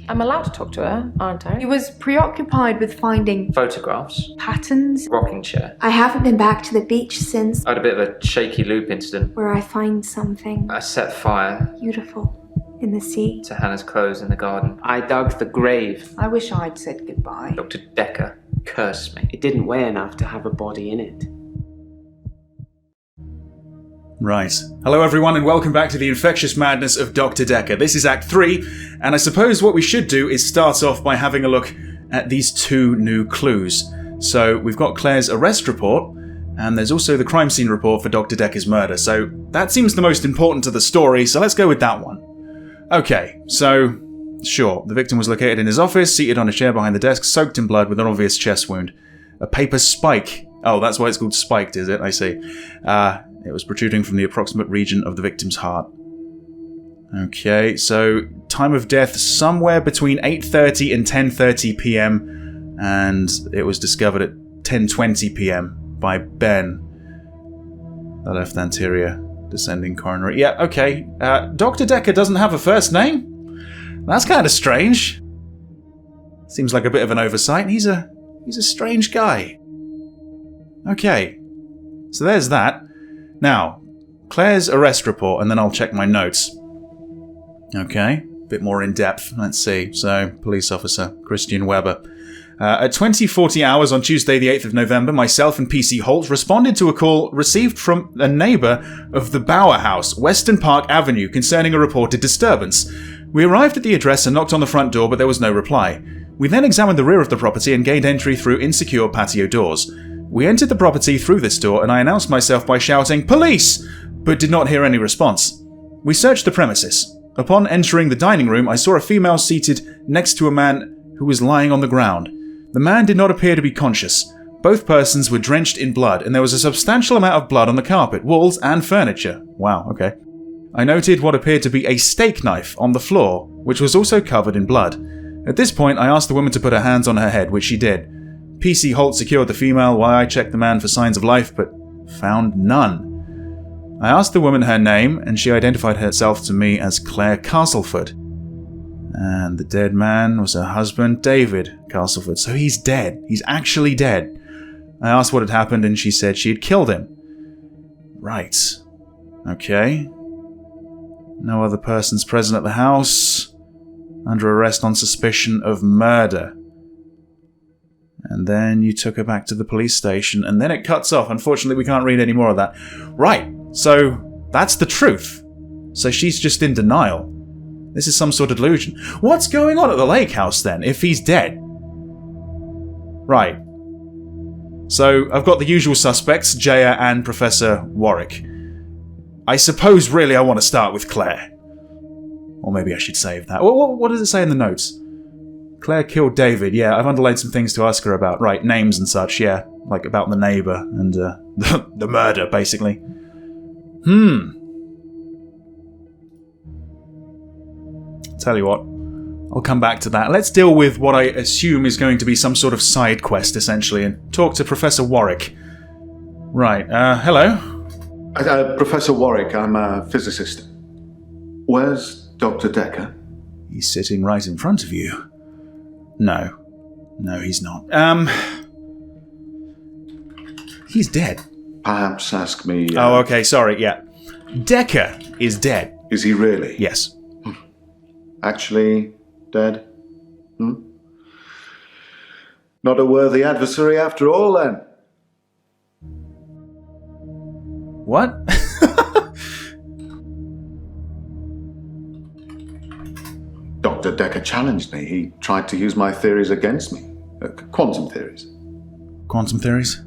I'm allowed to talk to her, aren't I? He was preoccupied with finding Photographs. patterns. Rocking chair. I haven't been back to the beach since I had a bit of a shaky loop incident. where I find something I set fire beautiful in the sea. to Hannah's clothes in the garden. I dug the grave. I wish I'd said goodbye. Dr. Dekker cursed me. It didn't weigh enough to have a body in it. Right. Hello everyone and welcome back to the infectious madness of Doctor Dekker. This is Act 3, and I suppose what we should do is start off by having a look at these two new clues. So we've got Claire's arrest report, and there's also the crime scene report for Dr. Dekker's murder, so that seems the most important to the story, so let's go with that one. Okay, so, sure, the victim was located in his office, seated on a chair behind the desk, soaked in blood with an obvious chest wound. A paper spike. Oh, that's why it's called spiked, is it? I see. It was protruding from the approximate region of the victim's heart. Okay, so time of death somewhere between 8:30 and 10:30 p.m. and it was discovered at 10:20 p.m. by Ben. The left anterior descending coronary. Yeah, okay. Dr. Dekker doesn't have a first name? That's kind of strange. Seems like a bit of an oversight. He's a strange guy. Okay, so there's that. Now, Claire's arrest report, and then I'll check my notes. Okay, a bit more in depth. Let's see. So, police officer Christian Weber. At 20:40 hours on Tuesday the 8th of November, myself and PC Holt responded to a call received from a neighbour of the Bauer House, Western Park Avenue, concerning a reported disturbance. We arrived at the address and knocked on the front door, but there was no reply. We then examined the rear of the property and gained entry through insecure patio doors. We entered the property through this door and I announced myself by shouting, "Police!" but did not hear any response. We searched the premises. Upon entering the dining room, I saw a female seated next to a man who was lying on the ground. The man did not appear to be conscious. Both persons were drenched in blood and there was a substantial amount of blood on the carpet, walls and furniture. Wow, okay. I noted what appeared to be a steak knife on the floor, which was also covered in blood. At this point, I asked the woman to put her hands on her head, which she did. PC Holt secured the female while I checked the man for signs of life, but found none. I asked the woman her name, and she identified herself to me as Claire Castleford. And the dead man was her husband, David Castleford. So he's dead. He's actually dead. I asked what had happened, and she said she had killed him. Right. Okay. No other persons present at the house. Under arrest on suspicion of murder. And then you took her back to the police station, and then it cuts off. Unfortunately, we can't read any more of that. Right, so that's the truth. So she's just in denial. This is some sort of delusion. What's going on at the lake house then, if he's dead? Right. So I've got the usual suspects, Jaya and Professor Warwick. I suppose really I want to start with Claire. Or maybe I should save that. What does it say in the notes? Claire killed David. Yeah, I've underlined some things to ask her about. Right, names and such, yeah. Like about the neighbour and the murder, basically. Tell you what, I'll come back to that. Let's deal with what I assume is going to be some sort of side quest, essentially, and talk to Professor Warwick. Right, hello? Professor Warwick, I'm a physicist. Where's Dr. Dekker? He's sitting right in front of you. No, he's not. He's dead. Perhaps ask me... Oh, okay, sorry, yeah. Dekker is dead. Is he really? Yes. Actually dead? Not a worthy adversary after all, then. What? Dr. Dekker challenged me. He tried to use my theories against me. Quantum theories. Quantum theories?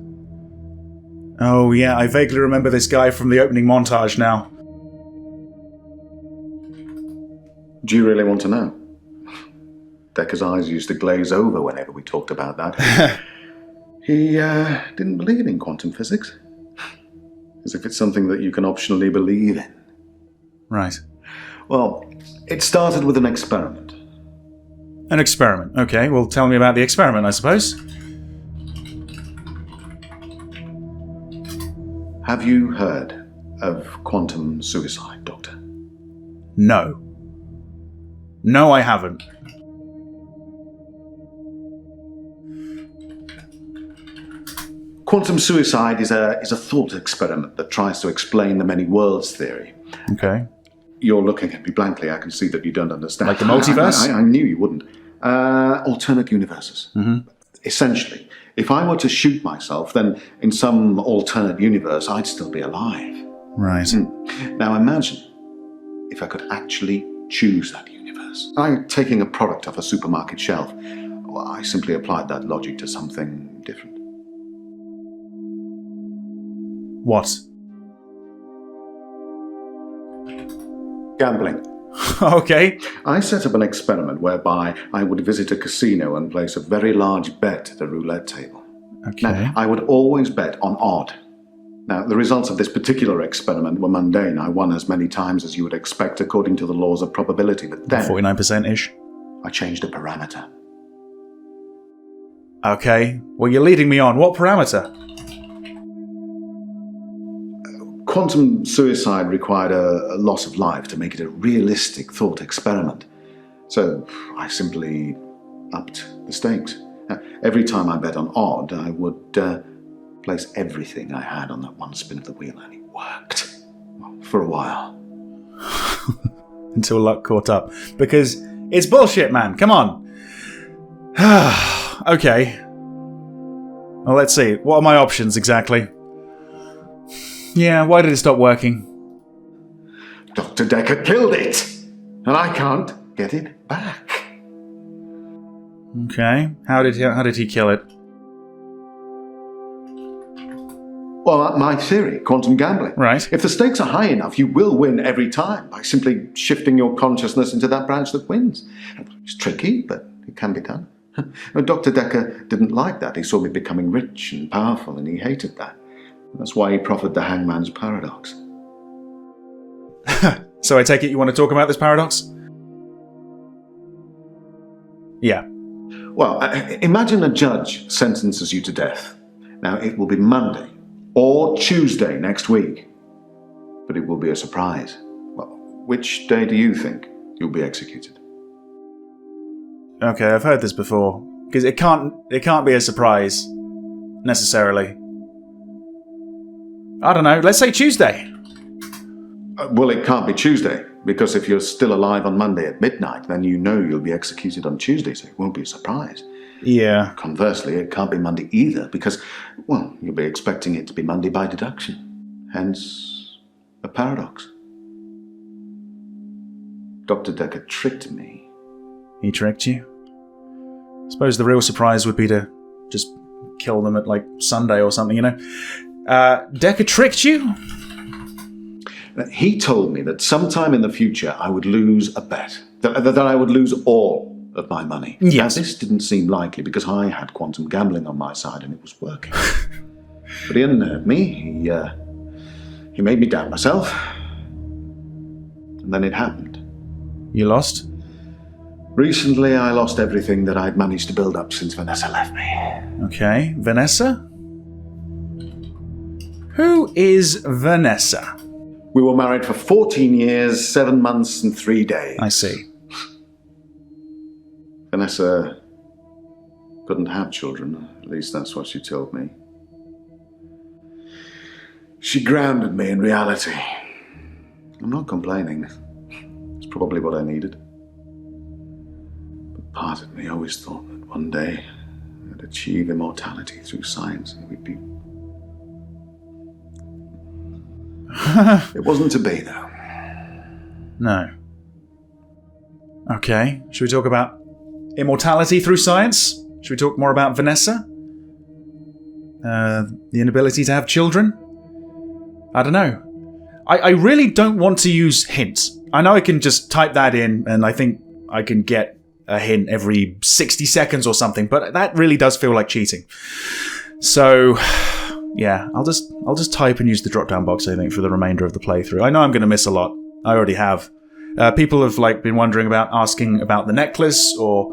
Oh yeah, I vaguely remember this guy from the opening montage now. Do you really want to know? Dekker's eyes used to glaze over whenever we talked about that. He didn't believe in quantum physics. As if it's something that you can optionally believe in. Right. Well, it started with an experiment. An experiment. Okay, well tell me about the experiment, I suppose. Have you heard of quantum suicide, Doctor? No. No, I haven't. Quantum suicide is a thought experiment that tries to explain the many worlds theory. Okay. You're looking at me blankly. I can see that you don't understand. Like the multiverse? I knew you wouldn't. Alternate universes. Mm-hmm. Essentially, if I were to shoot myself, then in some alternate universe, I'd still be alive. Right. Now imagine if I could actually choose that universe. I'm taking a product off a supermarket shelf. Well, I simply applied that logic to something different. What? Gambling. Okay. I set up an experiment whereby I would visit a casino and place a very large bet at the roulette table. Okay. Now, I would always bet on odd. Now, the results of this particular experiment were mundane. I won as many times as you would expect according to the laws of probability, but then 49%-ish. I changed a parameter. Okay. Well, you're leading me on. What parameter? Quantum suicide required a loss of life to make it a realistic thought experiment. So I simply upped the stakes. Every time I bet on odd, I would place everything I had on that one spin of the wheel, and it worked. Well, for a while. Until luck caught up. Because it's bullshit, man. Come on. Okay. Well, let's see. What are my options exactly? Yeah, why did it stop working? Dr. Dekker killed it! And I can't get it back. Okay. How did he kill it? Well, my theory, quantum gambling. Right. If the stakes are high enough, you will win every time by simply shifting your consciousness into that branch that wins. It's tricky, but it can be done. Dr. Dekker didn't like that. He saw me becoming rich and powerful, and he hated that. That's why he proffered the Hangman's paradox. So I take it you want to talk about this paradox? Yeah. Well, imagine a judge sentences you to death. Now, it will be Monday or Tuesday next week, but it will be a surprise. Well, which day do you think you'll be executed? Okay, I've heard this before. Because it can't be a surprise, necessarily. I don't know, let's say Tuesday. Well, it can't be Tuesday, because if you're still alive on Monday at midnight, then you know you'll be executed on Tuesday, so it won't be a surprise. Yeah. Conversely, it can't be Monday either, because, well, you'll be expecting it to be Monday by deduction. Hence, a paradox. Dr. Dekker tricked me. He tricked you? I suppose the real surprise would be to just kill them at, like, Sunday or something, you know? Dekker tricked you? He told me that sometime in the future I would lose a bet. That I would lose all of my money. Yes. Now, this didn't seem likely because I had quantum gambling on my side and it was working. But he unnerved me. He made me doubt myself. And then it happened. You lost? Recently, I lost everything that I'd managed to build up since Vanessa left me. Okay. Vanessa? Who is Vanessa? We were married for 14 years, 7 months and 3 days. I see. Vanessa couldn't have children, at least that's what she told me. She grounded me in reality. I'm not complaining. It's probably what I needed. But part of me always thought that one day I'd achieve immortality through science and we'd be... It wasn't to be, though. No. Okay. Should we talk about immortality through science? Should we talk more about Vanessa? The inability to have children? I don't know. I really don't want to use hints. I know I can just type that in, and I think I can get a hint every 60 seconds or something, but that really does feel like cheating. So... yeah, I'll just type and use the drop-down box, I think, for the remainder of the playthrough. I know I'm going to miss a lot. I already have. People have been wondering asking about the necklace, or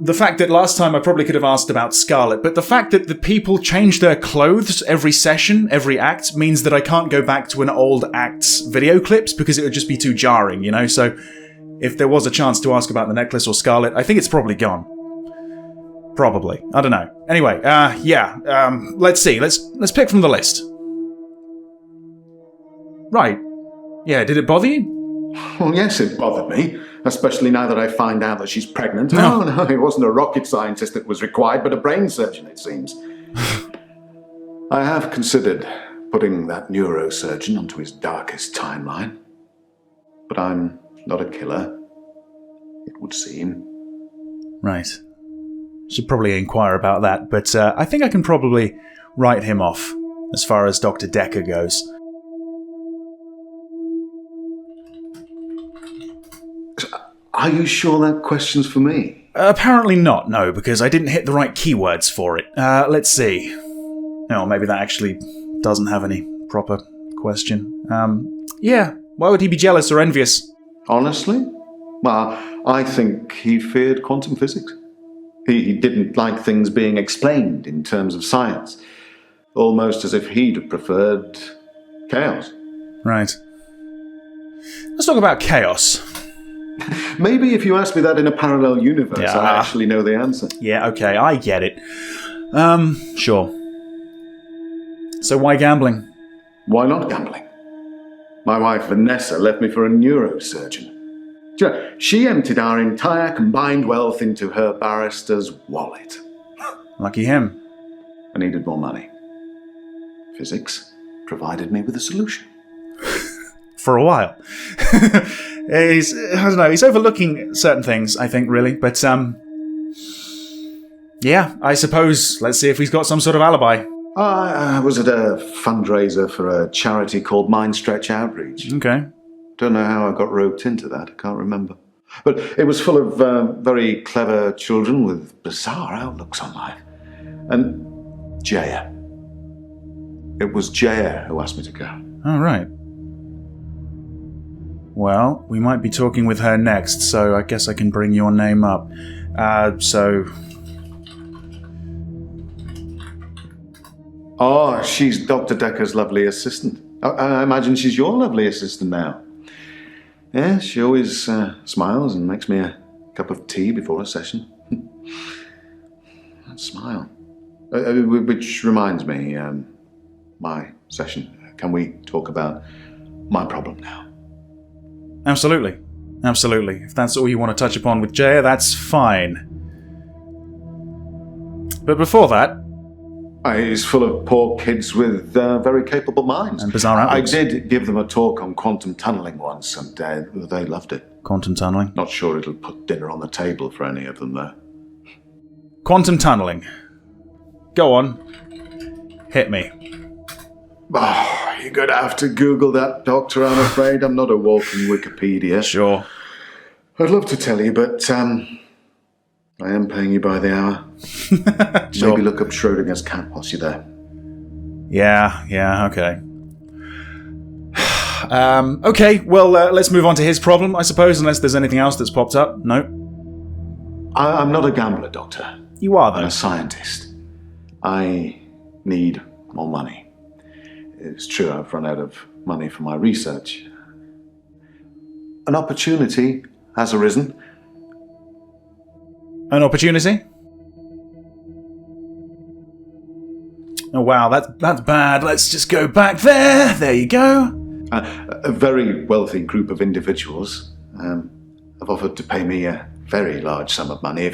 the fact that last time I probably could have asked about Scarlet, but the fact that the people change their clothes every session, every act, means that I can't go back to an old act's video clips because it would just be too jarring, you know? So if there was a chance to ask about the necklace or Scarlet, I think it's probably gone. Probably. I don't know. Anyway, let's see. Let's pick from the list. Right. Yeah, did it bother you? Well, yes, it bothered me, especially now that I find out that she's pregnant. No. No, it wasn't a rocket scientist that was required, but a brain surgeon, it seems. I have considered putting that neurosurgeon onto his darkest timeline. But I'm not a killer, it would seem. Right. Should probably inquire about that, but I think I can probably write him off as far as Dr. Dekker goes. Are you sure that question's for me? Apparently not, no, because I didn't hit the right keywords for it. Let's see. Oh, maybe that actually doesn't have any proper question. Yeah, why would he be jealous or envious? Honestly? Well, I think he feared quantum physics. He didn't like things being explained in terms of science. Almost as if he'd have preferred chaos. Right. Let's talk about chaos. Maybe if you asked me that in a parallel universe, Yeah. I actually know the answer. Yeah, okay, I get it. Sure. So why gambling? Why not gambling? My wife Vanessa left me for a neurosurgeon. She emptied our entire combined wealth into her barrister's wallet. Lucky him. I needed more money. Physics provided me with a solution. For a while. I don't know, he's overlooking certain things, I think, really. But, yeah, I suppose, let's see if he's got some sort of alibi. I was at a fundraiser for a charity called Mindstretch Outreach. Okay. Don't know how I got roped into that, I can't remember. But it was full of very clever children with bizarre outlooks on life. And Jaya. It was Jaya who asked me to go. All right. Well, we might be talking with her next, so I guess I can bring your name up. Oh, she's Dr. Dekker's lovely assistant. I imagine she's your lovely assistant now. Yeah, she always smiles and makes me a cup of tea before a session. That smile. Which reminds me, my session. Can we talk about my problem now? Absolutely. Absolutely. If that's all you want to touch upon with Jaya, that's fine. But before that... He's full of poor kids with very capable minds. And bizarre outlooks. I did give them a talk on quantum tunneling once, and they loved it. Quantum tunneling? Not sure it'll put dinner on the table for any of them, though. Quantum tunneling. Go on. Hit me. Oh, you're going to have to Google that, Doctor, I'm afraid. I'm not a walking Wikipedia. Sure. I'd love to tell you, but I am paying you by the hour. Sure. Maybe look up Schrodinger's cat whilst you're there. Yeah, okay. Okay, well, let's move on to his problem, I suppose, unless there's anything else that's popped up. No? I'm not a gambler, Doctor. You are, I'm though. a scientist. I need more money. It's true I've run out of money for my research. An opportunity has arisen. An opportunity? Oh, wow, that's bad. Let's just go back there. There you go. A very wealthy group of individuals have offered to pay me a very large sum of money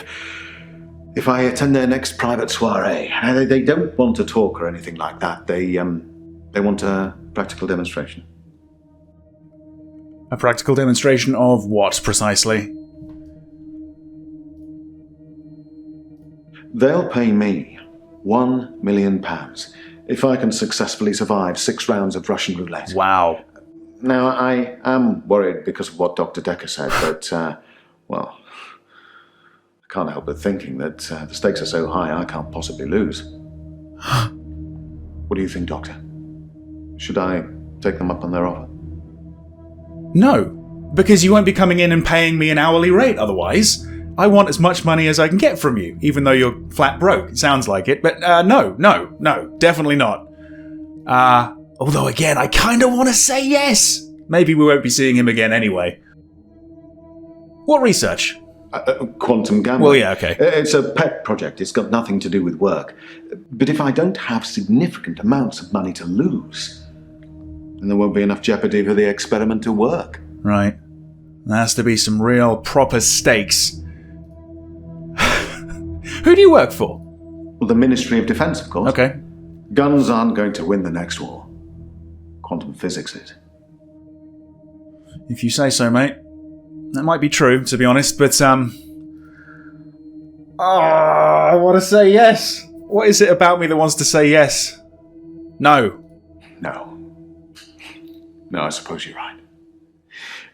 if I attend their next private soiree. They don't want to talk or anything like that. They want a practical demonstration. A practical demonstration of what, precisely? They'll pay me £1 million if I can successfully survive 6 rounds of Russian roulette. Wow. Now, I am worried because of what Dr. Dekker said, but, well, I can't help but thinking that the stakes are so high I can't possibly lose. What do you think, Doctor? Should I take them up on their offer? No, because you won't be coming in and paying me an hourly rate otherwise. I want as much money as I can get from you, even though you're flat broke. It sounds like it, but no, definitely not. Although again, I kind of want to say yes. Maybe we won't be seeing him again anyway. What research? Quantum gambling. Well, yeah, okay. It's a pet project. It's got nothing to do with work. But if I don't have significant amounts of money to lose, then there won't be enough jeopardy for the experiment to work. Right. There has to be some real proper stakes. Who do you work for? Well, the Ministry of Defense, of course. Okay. Guns aren't going to win the next war. Quantum physics is. If you say so, mate. That might be true, to be honest, but, I want to say yes. What is it about me that wants to say yes? No. No, I suppose you're right.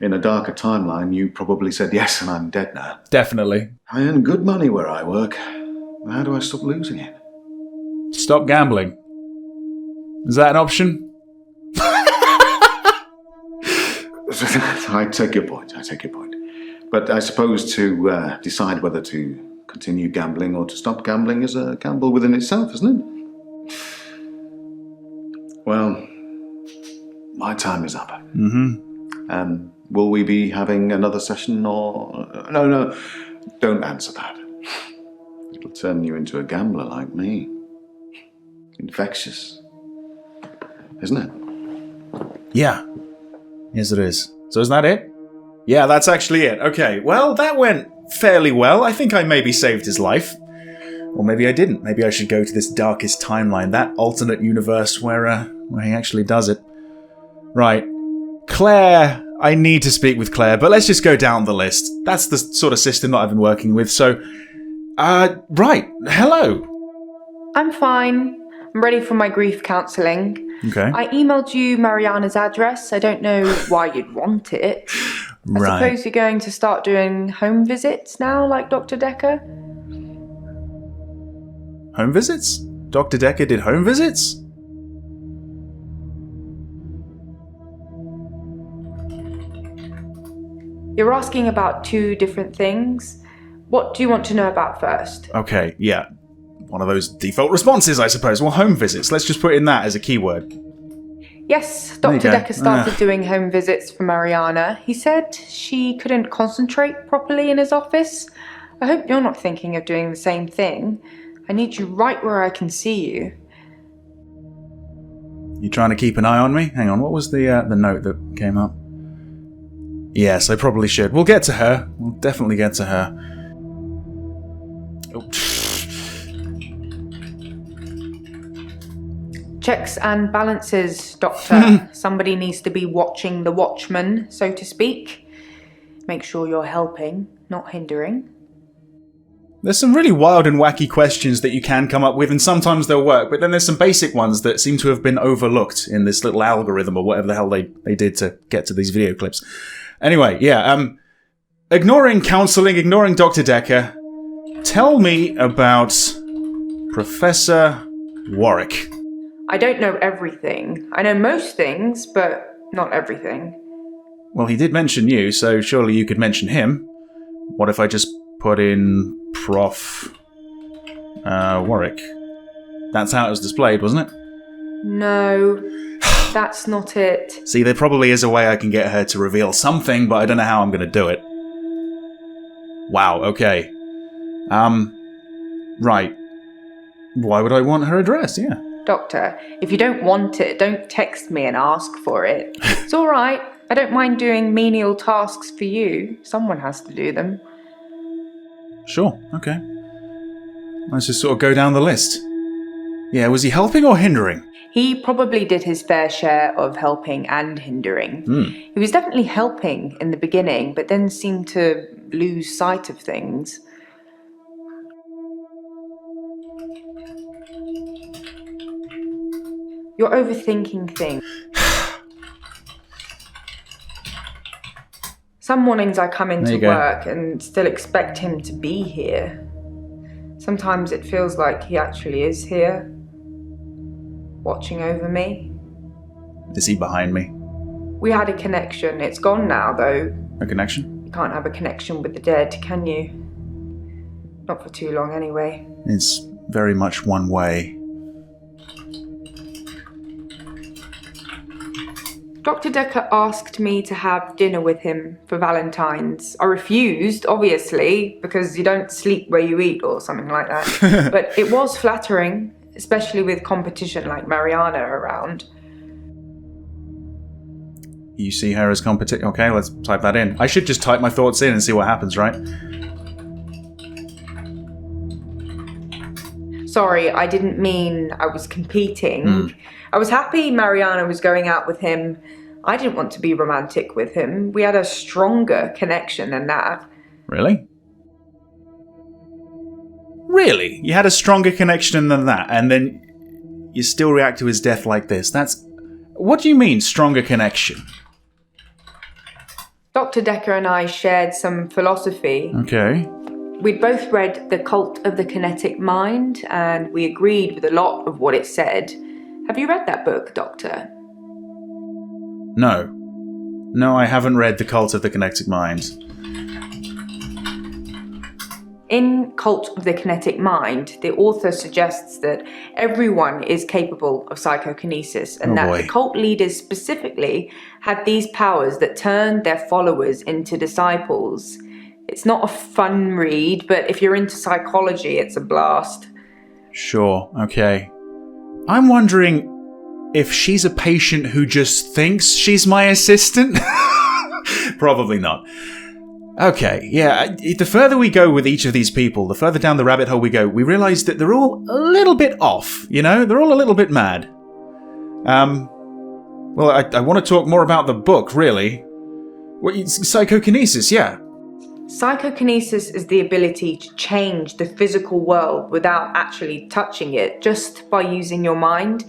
In a darker timeline, you probably said yes, and I'm dead now. Definitely. I earn good money where I work. How do I stop losing it? Stop gambling. Is that an option? I take your point. But I suppose to decide whether to continue gambling or to stop gambling is a gamble within itself, isn't it? Well, my time is up. Mm-hmm. Will we be having another session or... No, don't answer that. It'll turn you into a gambler like me. Infectious. Isn't it? Yeah. Yes, it is. So is that it? Yeah, that's actually it. Okay, well, that went fairly well. I think I maybe saved his life. Or maybe I didn't. Maybe I should go to this darkest timeline, that alternate universe where he actually does it. Right. Claire, I need to speak with Claire, but let's just go down the list. That's the sort of system that I've been working with, so... right. Hello. I'm fine. I'm ready for my grief counselling. Okay. I emailed you Mariana's address. I don't know why you'd want it. I suppose you're going to start doing home visits now, like Dr. Dekker? Home visits? Dr. Dekker did home visits? You're asking about two different things. What do you want to know about first? Okay, yeah. One of those default responses, I suppose. Well, home visits. Let's just put in that as a keyword. Yes, Dr. Dekker started doing home visits for Mariana. He said she couldn't concentrate properly in his office. I hope you're not thinking of doing the same thing. I need you right where I can see you. You trying to keep an eye on me? Hang on, what was the note that came up? Yes, I probably should. We'll get to her. We'll definitely get to her. Oh. Checks and balances, Doctor. Somebody needs to be watching the watchman, so to speak. Make sure you're helping, not hindering. There's some really wild and wacky questions that you can come up with, and sometimes they'll work, but then there's some basic ones that seem to have been overlooked in this little algorithm or whatever the hell they did to get to these video clips. Anyway, yeah, ignoring counselling, ignoring Dr. Dekker, tell me about Professor Warwick. I don't know everything. I know most things, but not everything. Well, he did mention you, so surely you could mention him. What if I just put in Prof. Warwick? That's how it was displayed, wasn't it? No, that's not it. See, there probably is a way I can get her to reveal something, but I don't know how I'm going to do it. Wow, okay. Right. Why would I want her address? Yeah. Doctor, if you don't want it, don't text me and ask for it. It's all right. I don't mind doing menial tasks for you. Someone has to do them. Sure, okay. Let's just sort of go down the list. Yeah, was he helping or hindering? He probably did his fair share of helping and hindering. He was definitely helping in the beginning, but then seemed to lose sight of things. You're overthinking things. Some mornings I come into work and still expect him to be here. Sometimes it feels like he actually is here, watching over me. Is he behind me? We had a connection. It's gone now, though. A connection? You can't have a connection with the dead, can you? Not for too long, anyway. It's very much one way. Dr. Dekker asked me to have dinner with him for Valentine's. I refused, obviously, because you don't sleep where you eat or something like that. But it was flattering, especially with competition like Mariana around. You see her as competition. Okay, let's type that in. I should just type my thoughts in and see what happens, right? Sorry, I didn't mean I was competing. I was happy Mariana was going out with him. I didn't want to be romantic with him. We had a stronger connection than that. Really? Really? You had a stronger connection than that, and then you still react to his death like this? That's... What do you mean, stronger connection? Dr. Dekker and I shared some philosophy. Okay. We'd both read The Cult of the Kinetic Mind, and we agreed with a lot of what it said. Have you read that book, Doctor? No. No, I haven't read The Cult of the Kinetic Mind. In Cult of the Kinetic Mind, the author suggests that everyone is capable of psychokinesis, and the cult leaders specifically had these powers that turned their followers into disciples. It's not a fun read, but if you're into psychology, it's a blast. Sure, okay. I'm wondering if she's a patient who just thinks she's my assistant? Probably not. Okay, yeah, the further we go with each of these people, the further down the rabbit hole we go, we realise that they're all a little bit off, you know? They're all a little bit mad. Well, I want to talk more about the book, really. Psychokinesis, yeah. Psychokinesis is the ability to change the physical world without actually touching it, just by using your mind.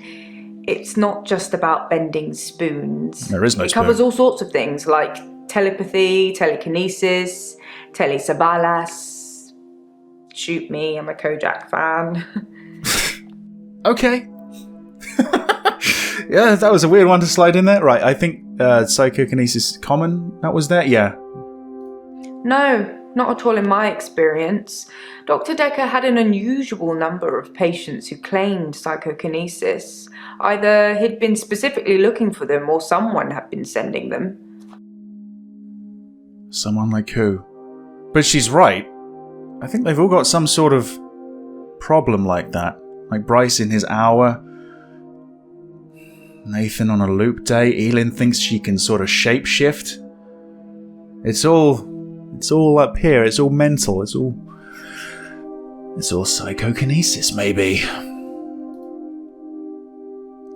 It's not just about bending spoons. There is no spoon. It covers all sorts of things like telepathy, telekinesis, telesabalas. Shoot me, I'm a Kojak fan. Okay. Yeah, that was a weird one to slide in there. Right, I think psychokinesis common, that was there? Yeah. No, not at all in my experience. Dr. Dekker had an unusual number of patients who claimed psychokinesis. Either he'd been specifically looking for them or someone had been sending them. Someone like who? But she's right. I think they've all got some sort of problem like that. Like Bryce in his hour. Nathan on a loop day. Elin thinks she can sort of shapeshift. It's all up here. It's all mental. It's all psychokinesis, maybe.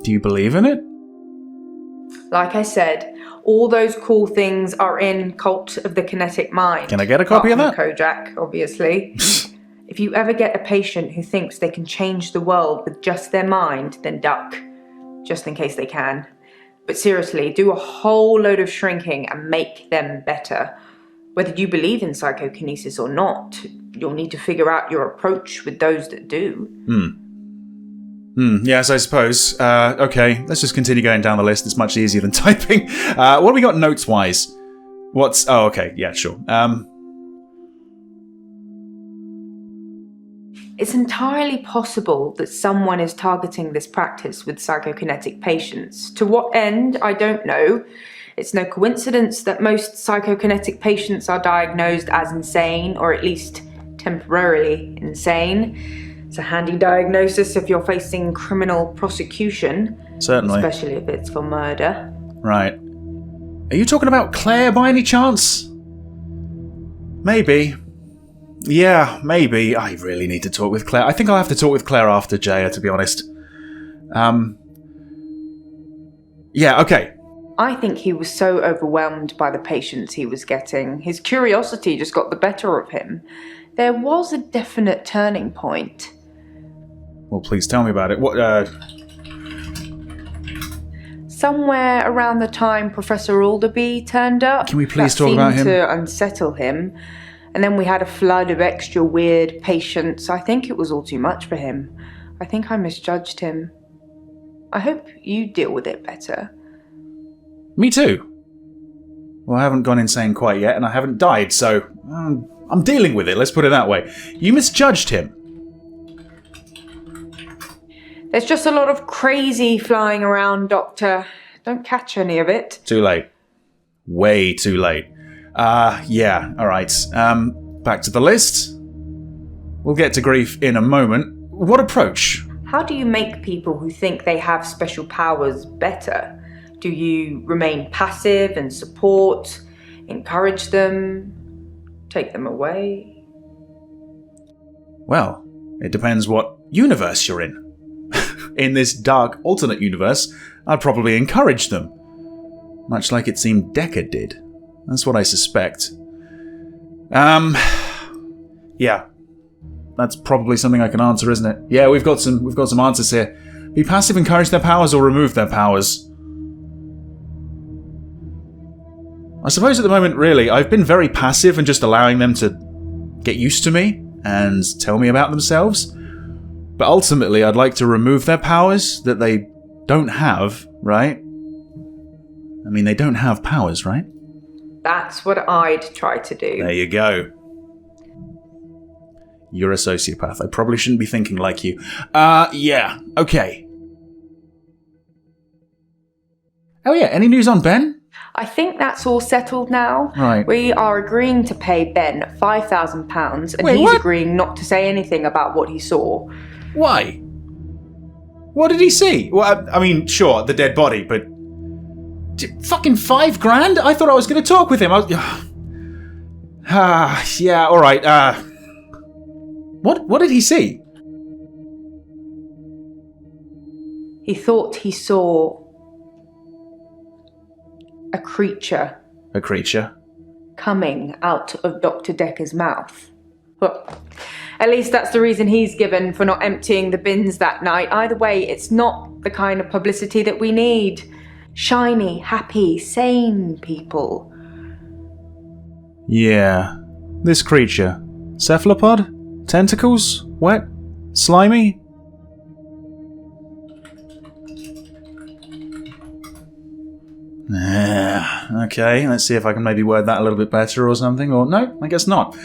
Do you believe in it? Like I said, all those cool things are in Cult of the Kinetic Mind. Can I get a copy of that? Kojak, obviously. If you ever get a patient who thinks they can change the world with just their mind, then duck. Just in case they can. But seriously, do a whole load of shrinking and make them better. Whether you believe in psychokinesis or not, you'll need to figure out your approach with those that do. Yes, I suppose. Okay, let's just continue going down the list. It's much easier than typing. What have we got notes-wise? Oh, okay, yeah, sure. It's entirely possible that someone is targeting this practice with psychokinetic patients. To what end, I don't know. It's no coincidence that most psychokinetic patients are diagnosed as insane, or at least temporarily insane. It's a handy diagnosis if you're facing criminal prosecution. Certainly. Especially if it's for murder. Right. Are you talking about Claire by any chance? Maybe. Yeah, maybe. I really need to talk with Claire. I think I'll have to talk with Claire after Jaya, to be honest. Yeah, okay. I think he was so overwhelmed by the patients he was getting. His curiosity just got the better of him. There was a definite turning point. Well, please tell me about it. What, Somewhere around the time Professor Alderby turned up. Can we please talk about him? That seemed to unsettle him. And then we had a flood of extra weird patients. I think it was all too much for him. I think I misjudged him. I hope you deal with it better. Me too. Well, I haven't gone insane quite yet, and I haven't died, so I'm dealing with it, let's put it that way. You misjudged him. There's just a lot of crazy flying around, Doctor. Don't catch any of it. Too late. Way too late. Yeah, alright. Back to the list. We'll get to grief in a moment. What approach? How do you make people who think they have special powers better? Do you remain passive and support, encourage them, take them away? Well, it depends what universe you're in. In this dark alternate universe, I'd probably encourage them. Much like it seemed Dekker did. That's what I suspect. Yeah. That's probably something I can answer, isn't it? Yeah, we've got some answers here. Be passive, encourage their powers, or remove their powers. I suppose at the moment, really, I've been very passive and just allowing them to get used to me and tell me about themselves. But ultimately, I'd like to remove their powers that they don't have, right? I mean, they don't have powers, right? That's what I'd try to do. There you go. You're a sociopath. I probably shouldn't be thinking like you. Yeah, okay. Oh yeah, any news on Ben? I think that's all settled now. Right. We are agreeing to pay Ben £5,000 and Wait, he's what? agreeing not to say anything about what he saw. Why? What did he see? Well, I mean, sure, the dead body, but... Fucking $5,000? I thought I was going to talk with him. Yeah, alright, What did he see? He thought he saw a creature A creature? coming out of Dr. Dekker's mouth. Well, at least that's the reason he's given for not emptying the bins that night. Either way, it's not the kind of publicity that we need. Shiny, happy, sane people. Yeah. This creature. Cephalopod? Tentacles? Wet? Slimy? Okay, let's see if I can maybe word that a little bit better or something. Or no, I guess not.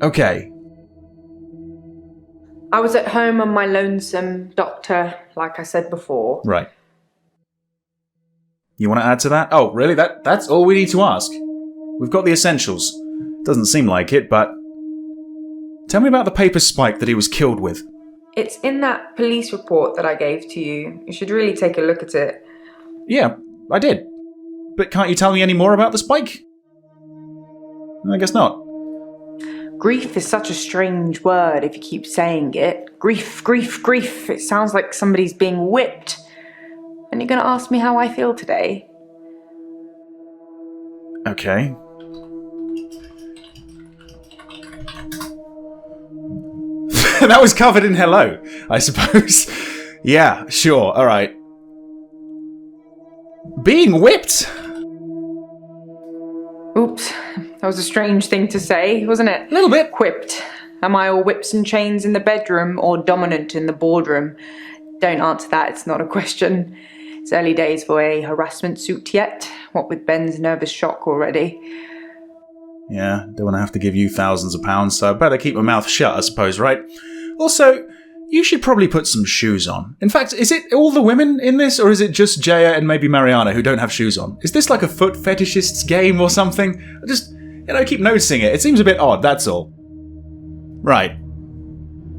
Okay. I was at home on my lonesome, Doctor, like I said before. Right. You want to add to that? Oh, really? That's all we need to ask. We've got the essentials. Doesn't seem like it, but... Tell me about the paper spike that he was killed with. It's in that police report that I gave to you. You should really take a look at it. Yeah, I did. But can't you tell me any more about the spike? I guess not. Grief is such a strange word if you keep saying it. Grief, grief, grief. It sounds like somebody's being whipped. And you're going to ask me how I feel today? Okay. That was covered in hello, I suppose. Yeah, sure, alright. Being whipped? Oops, that was a strange thing to say, wasn't it? A little bit. Whipped. Am I all whips and chains in the bedroom or dominant in the boardroom? Don't answer that, it's not a question. It's early days for a harassment suit yet, what with Ben's nervous shock already. Yeah, don't want to have to give you thousands of pounds, so I better keep my mouth shut, I suppose, right? Also, you should probably put some shoes on. In fact, is it all the women in this, or is it just Jaya and maybe Mariana who don't have shoes on? Is this like a foot fetishist's game or something? I just, keep noticing it. It seems a bit odd, that's all. Right.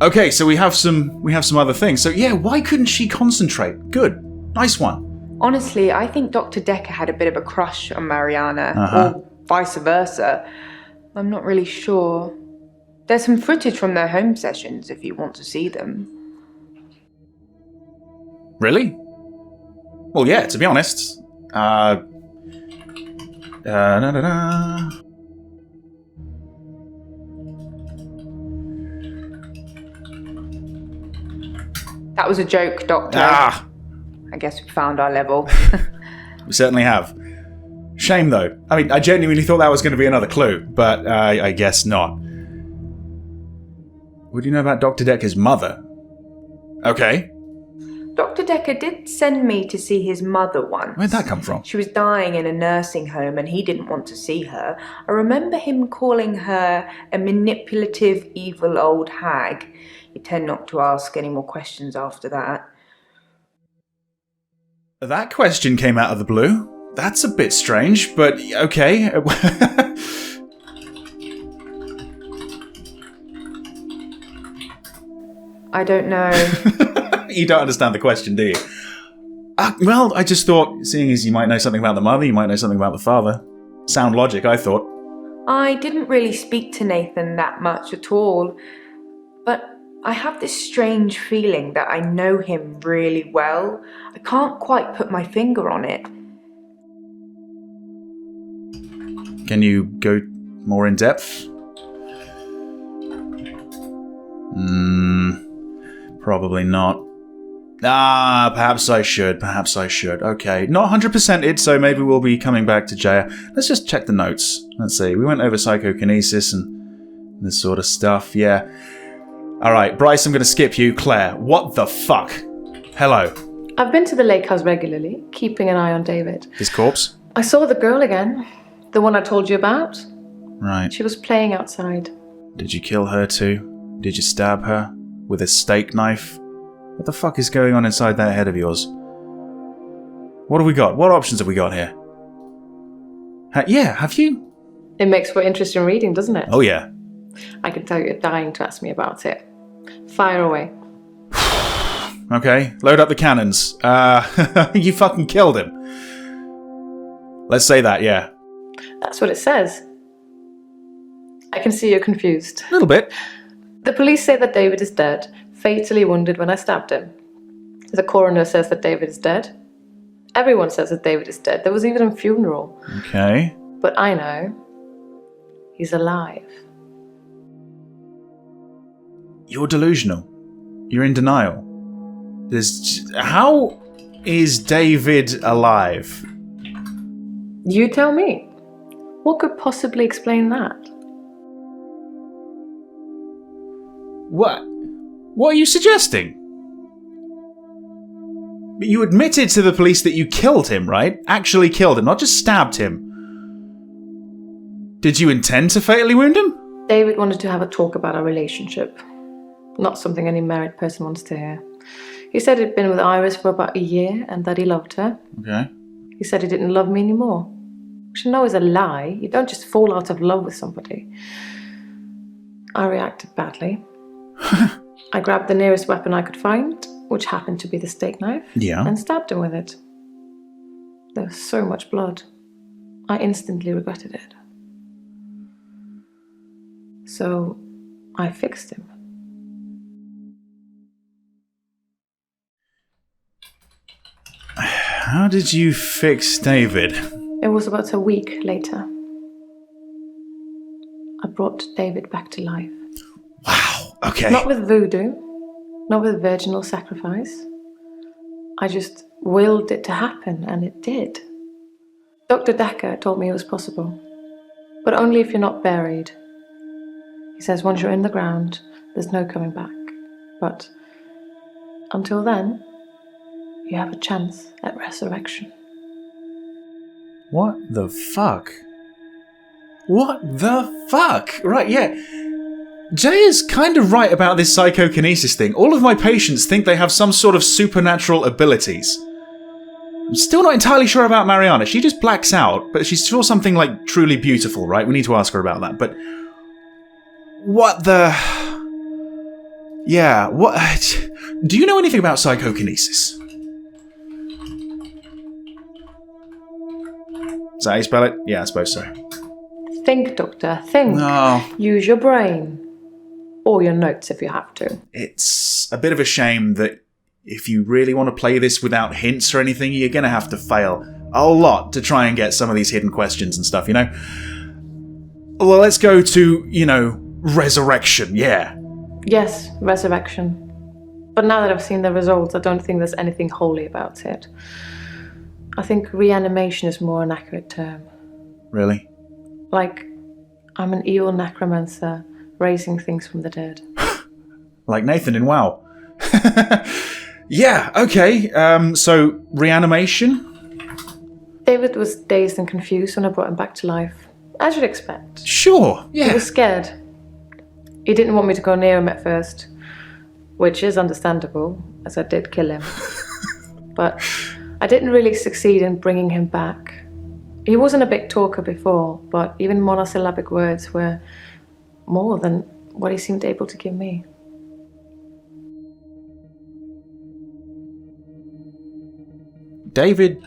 Okay, so we have some other things. So yeah, why couldn't she concentrate? Good. Nice one. Honestly, I think Dr. Dekker had a bit of a crush on Mariana, or vice versa. I'm not really sure. There's some footage from their home sessions if you want to see them. Really? Well, yeah, to be honest. That was a joke, Doctor. Ah! I guess we found our level. We certainly have. Shame, though. I mean, I genuinely thought that was going to be another clue, but I guess not. What do you know about Dr. Dekker's mother? Okay. Dr. Dekker did send me to see his mother once. Where'd that come from? She was dying in a nursing home and he didn't want to see her. I remember him calling her a manipulative, evil old hag. You tend not to ask any more questions after that. That question came out of the blue. That's a bit strange, but okay. I don't know. You don't understand the question, do you? Well, I just thought, seeing as you might know something about the mother, you might know something about the father. Sound logic, I thought. I didn't really speak to Nathan that much at all, but I have this strange feeling that I know him really well. I can't quite put my finger on it. Can you go more in depth? Probably not. Perhaps I should. Okay, not 100%ed, so maybe we'll be coming back to Jaya. Let's just check the notes. Let's see, we went over psychokinesis and this sort of stuff, yeah. Alright, Bryce, I'm going to skip you. Claire, what the fuck? Hello. I've been to the lake house regularly, keeping an eye on David. His corpse? I saw the girl again. The one I told you about. Right. She was playing outside. Did you kill her too? Did you stab her? With a steak knife? What the fuck is going on inside that head of yours? What have we got? What options have we got here? Yeah, have you? It makes for interesting reading, doesn't it? Oh yeah. I can tell you're dying to ask me about it. Fire away. Okay, load up the cannons. You fucking killed him. Let's say that, yeah. That's what it says. I can see you're confused. A little bit. The police say that David is dead, fatally wounded when I stabbed him. The coroner says that David is dead. Everyone says that David is dead. There was even a funeral. Okay. But I know he's alive. You're delusional. You're in denial. How is David alive? You tell me. What could possibly explain that? What? What are you suggesting? You admitted to the police that you killed him, right? Actually killed him, not just stabbed him. Did you intend to fatally wound him? David wanted to have a talk about our relationship. Not something any married person wants to hear. He said he'd been with Iris for about a year and that he loved her. Okay. He said he didn't love me anymore. Which I know is a lie. You don't just fall out of love with somebody. I reacted badly. I grabbed the nearest weapon I could find, which happened to be the steak knife, and stabbed him with it. There was so much blood. I instantly regretted it. So I fixed him. How did you fix David? It was about a week later. I brought David back to life. Wow, okay. Not with voodoo, not with virginal sacrifice. I just willed it to happen, and it did. Dr. Dekker told me it was possible, but only if you're not buried. He says once you're in the ground, there's no coming back. But until then, you have a chance at resurrection. What the fuck? What the fuck? Right, yeah. Jay is kind of right about this psychokinesis thing. All of my patients think they have some sort of supernatural abilities. I'm still not entirely sure about Mariana. She just blacks out, but she saw something like truly beautiful, right? We need to ask her about that. But what the... Yeah, what... Do you know anything about psychokinesis? Is that how you spell it? Yeah, I suppose so. Think, Doctor, think. No. Use your brain. Or your notes if you have to. It's a bit of a shame that if you really want to play this without hints or anything, you're going to have to fail a lot to try and get some of these hidden questions and stuff, you know? Well, let's go to, resurrection, yeah. Yes, resurrection. But now that I've seen the results, I don't think there's anything holy about it. I think reanimation is more an accurate term. Really? Like, I'm an evil necromancer raising things from the dead. Like Nathan in WoW. Yeah, okay. So, reanimation? David was dazed and confused when I brought him back to life. As you'd expect. Sure, yeah. He was scared. He didn't want me to go near him at first. Which is understandable, as I did kill him. But I didn't really succeed in bringing him back. He wasn't a big talker before, but even monosyllabic words were more than what he seemed able to give me. David's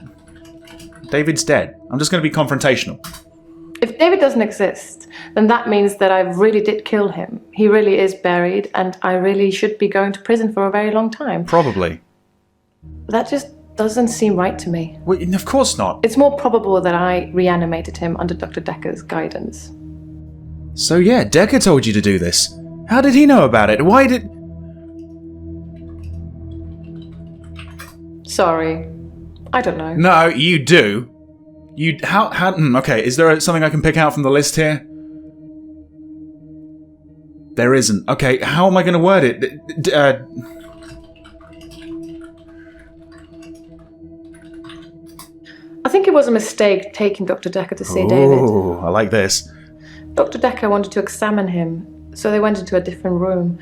dead. I'm just going to be confrontational. If David doesn't exist, then that means that I really did kill him. He really is buried, and I really should be going to prison for a very long time. Probably. That just doesn't seem right to me. Well, of course not. It's more probable that I reanimated him under Dr. Dekker's guidance. So yeah, Dekker told you to do this. How did he know about it? Why did... Sorry. I don't know. No, you do. Okay, is there something I can pick out from the list here? There isn't. Okay, how am I going to word it? I think it was a mistake taking Dr. Dekker to see David. Oh, I like this. Dr. Dekker wanted to examine him, so they went into a different room.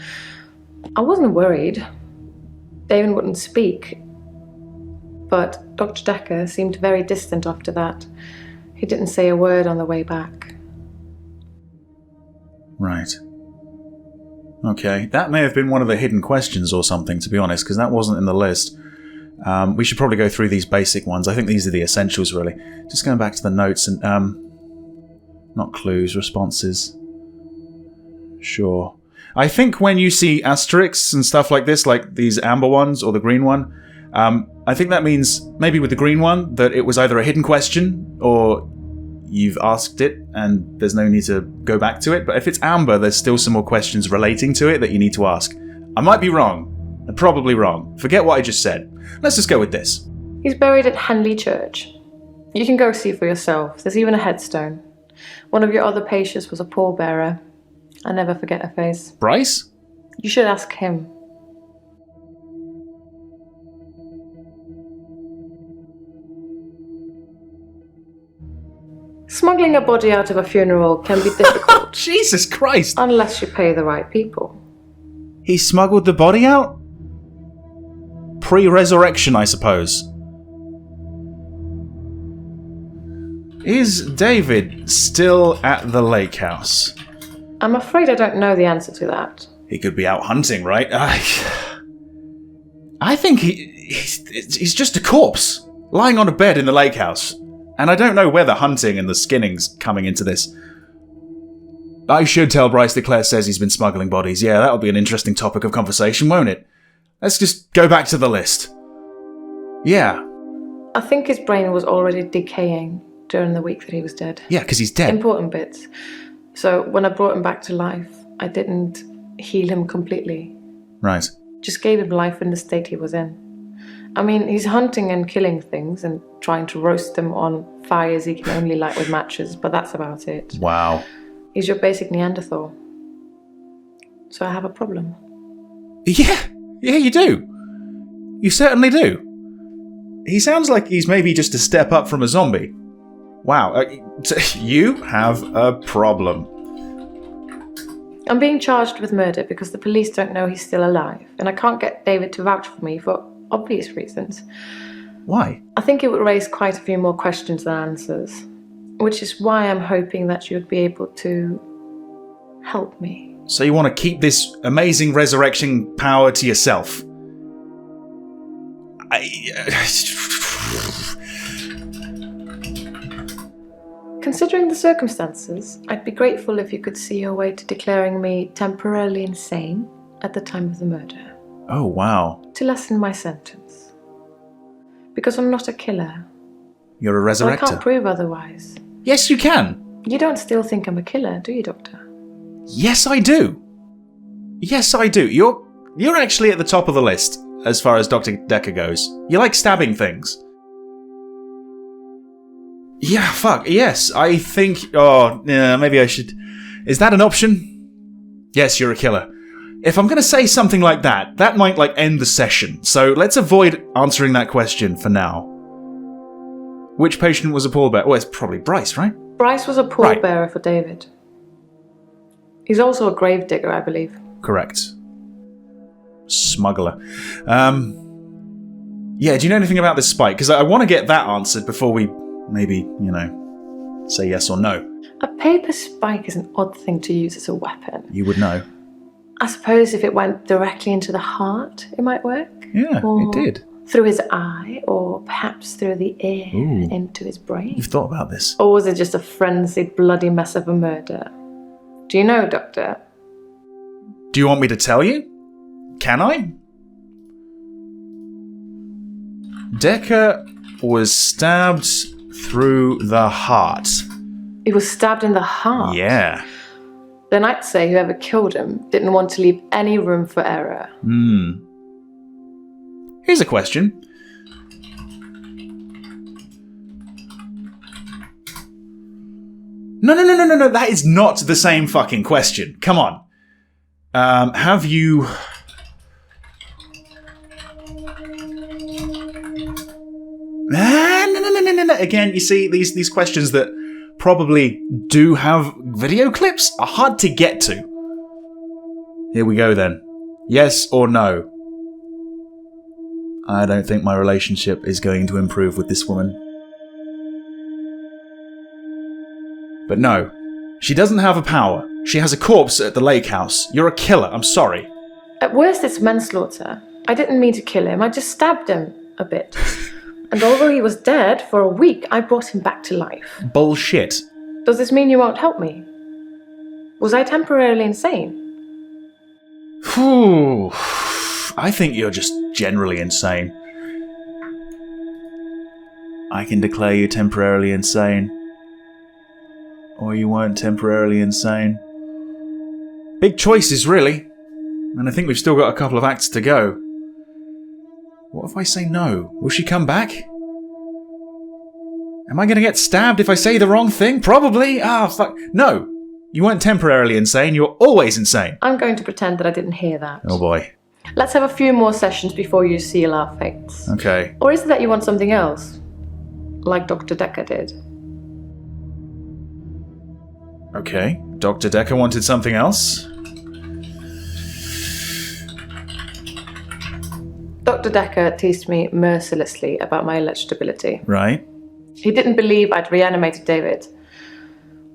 I wasn't worried. David wouldn't speak. But Dr. Dekker seemed very distant after that. He didn't say a word on the way back. Right. Okay, that may have been one of the hidden questions or something, to be honest, because that wasn't in the list. We should probably go through these basic ones. I think these are the essentials, really. Just going back to the notes and... not clues, responses. Sure. I think when you see asterisks and stuff like this, like these amber ones or the green one, I think that means, maybe with the green one, that it was either a hidden question or you've asked it and there's no need to go back to it. But if it's amber, there's still some more questions relating to it that you need to ask. I might be wrong. I'm probably wrong. Forget what I just said. Let's just go with this. He's buried at Henley Church. You can go see for yourself. There's even a headstone. One of your other patients was a pallbearer. I never forget her face. Bryce? You should ask him. Smuggling a body out of a funeral can be difficult. Jesus Christ! Unless you pay the right people. He smuggled the body out? Pre-resurrection, I suppose. Is David still at the lake house? I'm afraid I don't know the answer to that. He could be out hunting, right? I think he's just a corpse, lying on a bed in the lake house. And I don't know where the hunting and the skinning's coming into this. I should tell Bryce that Claire says he's been smuggling bodies. Yeah, that'll be an interesting topic of conversation, won't it? Let's just go back to the list. Yeah. I think his brain was already decaying during the week that he was dead. Yeah, because he's dead. Important bits. So when I brought him back to life, I didn't heal him completely. Right. Just gave him life in the state he was in. I mean, he's hunting and killing things and trying to roast them on fires he can only light with matches, but that's about it. Wow. He's your basic Neanderthal. So I have a problem. Yeah, you do. You certainly do. He sounds like he's maybe just a step up from a zombie. Wow, you have a problem. I'm being charged with murder because the police don't know he's still alive, and I can't get David to vouch for me for obvious reasons. Why? I think it would raise quite a few more questions than answers, which is why I'm hoping that you'd be able to help me. So you want to keep this amazing resurrection power to yourself? Considering the circumstances, I'd be grateful if you could see your way to declaring me temporarily insane at the time of the murder. Oh, wow. To lessen my sentence. Because I'm not a killer. You're a But I resurrector. can't prove otherwise. Yes, you can. You don't still think I'm a killer, do you, Doctor? Yes, I do. Yes, I do. You're actually at the top of the list as far as Dr. Dekker goes. You like stabbing things. Yeah, fuck. Yes, I think... Oh, yeah, maybe I should... Is that an option? Yes, you're a killer. If I'm going to say something like that, that might, end the session. So let's avoid answering that question for now. Which patient was a pallbearer? Well, it's probably Bryce, right? Bryce was a pallbearer for David. He's also a grave digger, I believe. Correct. Smuggler. Yeah, do you know anything about this spike? Because I want to get that answered before we maybe, say yes or no. A paper spike is an odd thing to use as a weapon. You would know. I suppose if it went directly into the heart, it might work. Yeah, it did. Through his eye, or perhaps through the ear into his brain. You've thought about this. Or was it just a frenzied, bloody mess of a murder? Do you know, Doctor? Do you want me to tell you? Can I? Dekker was stabbed through the heart. He was stabbed in the heart? Yeah. Then I'd say whoever killed him didn't want to leave any room for error. Here's a question. No, that is not the same fucking question. Come on. Have you... No. Again, you see, these questions that probably do have video clips are hard to get to. Here we go then. Yes or no? I don't think my relationship is going to improve with this woman. But no, she doesn't have a power. She has a corpse at the lake house. You're a killer, I'm sorry. At worst, it's manslaughter. I didn't mean to kill him, I just stabbed him a bit. And although he was dead for a week, I brought him back to life. Bullshit. Does this mean you won't help me? Was I temporarily insane? Phew. I think you're just generally insane. I can declare you temporarily insane. Or you weren't temporarily insane. Big choices, really. And I think we've still got a couple of acts to go. What if I say no? Will she come back? Am I going to get stabbed if I say the wrong thing? Probably. Fuck. No. You weren't temporarily insane. You're always insane. I'm going to pretend that I didn't hear that. Oh boy. Let's have a few more sessions before you seal our fates. Okay. Or is it that you want something else? Like Dr. Dekker did? Okay. Dr. Dekker wanted something else? Dr. Dekker teased me mercilessly about my electability. Right. He didn't believe I'd reanimated David.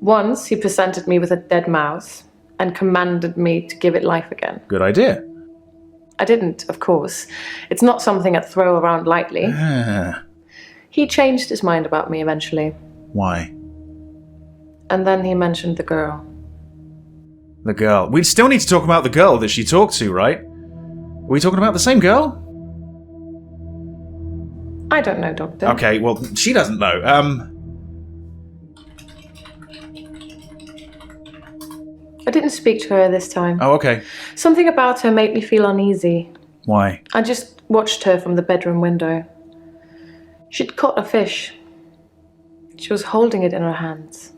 Once, he presented me with a dead mouse and commanded me to give it life again. Good idea. I didn't, of course. It's not something I'd throw around lightly. He changed his mind about me eventually. Why? And then he mentioned the girl. The girl. We still need to talk about the girl that she talked to, right? Are we talking about the same girl? I don't know, Doctor. Okay, well, she doesn't know. I didn't speak to her this time. Oh, okay. Something about her made me feel uneasy. Why? I just watched her from the bedroom window. She'd caught a fish. She was holding it in her hands.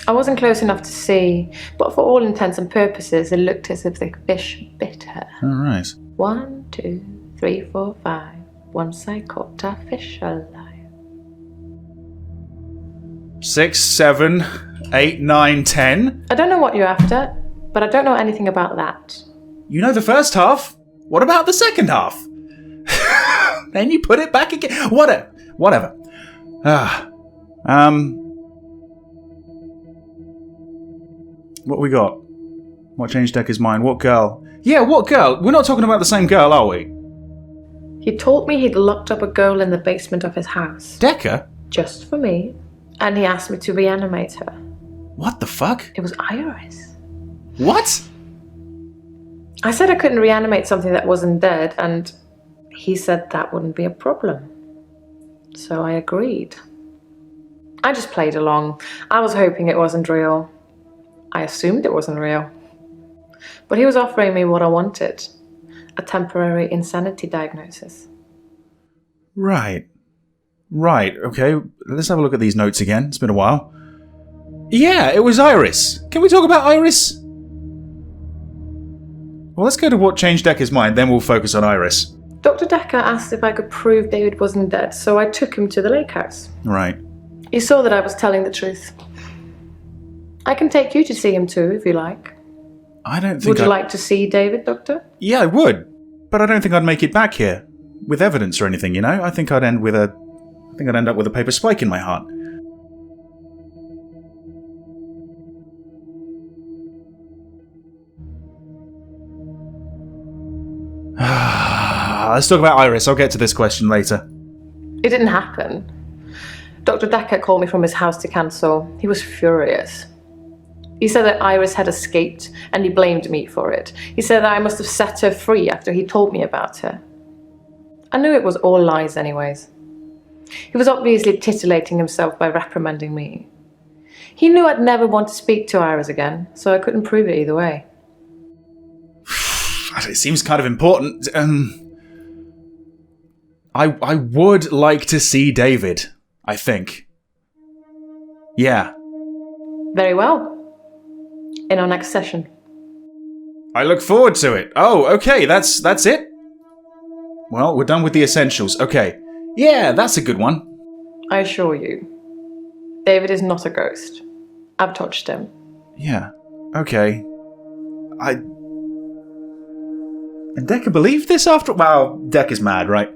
I wasn't close enough to see, but for all intents and purposes, it looked as if the fish bit her. All right. 1, 2, 3, 4, 5. Once I caught a fish alive. 6, 7, 8, 9, 10. I don't know what you're after, but I don't know anything about that. You know the first half. What about the second half? Then you put it back again. Whatever. What we got? What changed Dekker's mind? What girl? Yeah, what girl? We're not talking about the same girl, are we? He told me he'd locked up a girl in the basement of his house. Dekker? Just for me. And he asked me to reanimate her. What the fuck? It was Iris. What? I said I couldn't reanimate something that wasn't dead, and he said that wouldn't be a problem. So I agreed. I just played along. I was hoping it wasn't real. I assumed it wasn't real. But he was offering me what I wanted. A temporary insanity diagnosis. Right. Okay, let's have a look at these notes again. It's been a while. Yeah, it was Iris. Can we talk about Iris? Well, let's go to what changed Dekker's mind, then we'll focus on Iris. Dr. Dekker asked if I could prove David wasn't dead, so I took him to the lake house. Right. He saw that I was telling the truth. I can take you to see him too, if you like. I don't think Would you like to see David, Doctor? Yeah, I would. But I don't think I'd make it back here with evidence or anything, you know? I think I'd end up with a paper spike in my heart. Let's talk about Iris. I'll get to this question later. It didn't happen. Dr. Dekker called me from his house to cancel. He was furious. He said that Iris had escaped and he blamed me for it. He said that I must have set her free after he told me about her. I knew it was all lies anyways. He was obviously titillating himself by reprimanding me. He knew I'd never want to speak to Iris again, so I couldn't prove it either way. It seems kind of important. I would like to see David, I think. Yeah. Very well. In our next session. I look forward to it. Oh, okay, that's it? Well, we're done with the essentials. Okay. Yeah, that's a good one. I assure you, David is not a ghost. I've touched him. Yeah. Okay. And Dekker believed this after... Well, Dekker's mad, right?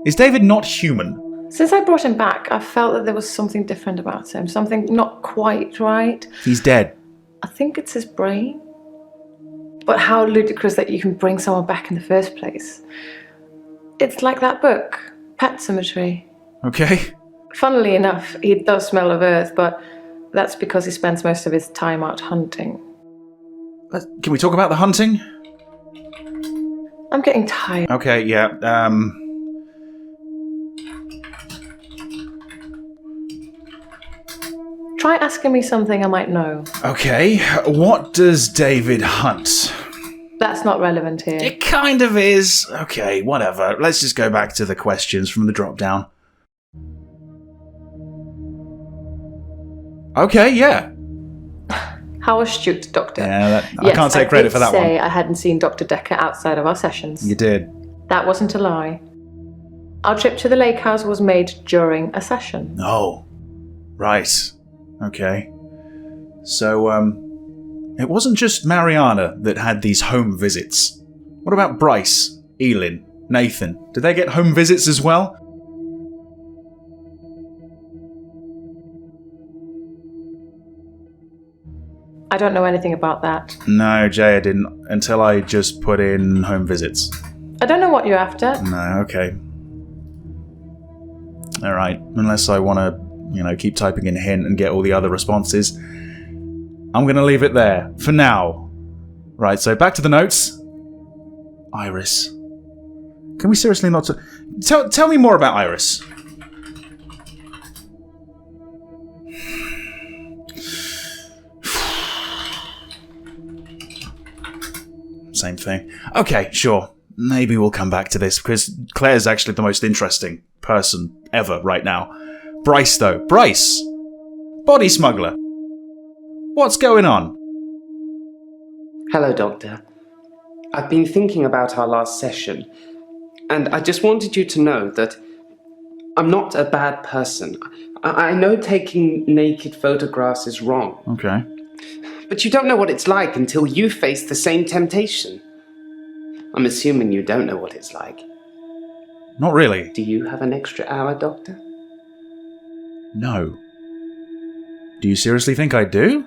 Is David not human? Since I brought him back, I felt that there was something different about him. Something not quite right. He's dead. I think it's his brain. But how ludicrous that you can bring someone back in the first place. It's like that book, Pet Cemetery. Okay. Funnily enough, he does smell of earth, but that's because he spends most of his time out hunting. Can we talk about the hunting? I'm getting tired. Okay, yeah, Try asking me something I might know. Okay, what does David hunt? That's not relevant here. It kind of is. Okay, whatever. Let's just go back to the questions from the drop-down. Okay, yeah. How astute, Doctor. Yeah, I can't take credit for that one. I did say I hadn't seen Dr. Dekker outside of our sessions. You did. That wasn't a lie. Our trip to the lake house was made during a session. Oh, right. Okay. So, it wasn't just Mariana that had these home visits. What about Bryce, Elin, Nathan? Did they get home visits as well? I don't know anything about that. No, Jay, I didn't, until I just put in home visits. I don't know what you're after. No, okay. Alright, unless I want to, keep typing in hint and get all the other responses. I'm going to leave it there, for now. Right, so back to the notes. Iris. Can we seriously not... Tell me more about Iris. Same thing. Okay, sure. Maybe we'll come back to this, because Claire's actually the most interesting person ever right now. Bryce, though. Bryce! Body smuggler. What's going on? Hello, Doctor. I've been thinking about our last session, and I just wanted you to know that I'm not a bad person. I know taking naked photographs is wrong. Okay. But you don't know what it's like until you face the same temptation. I'm assuming you don't know what it's like. Not really. Do you have an extra hour, Doctor? No. Do you seriously think I do?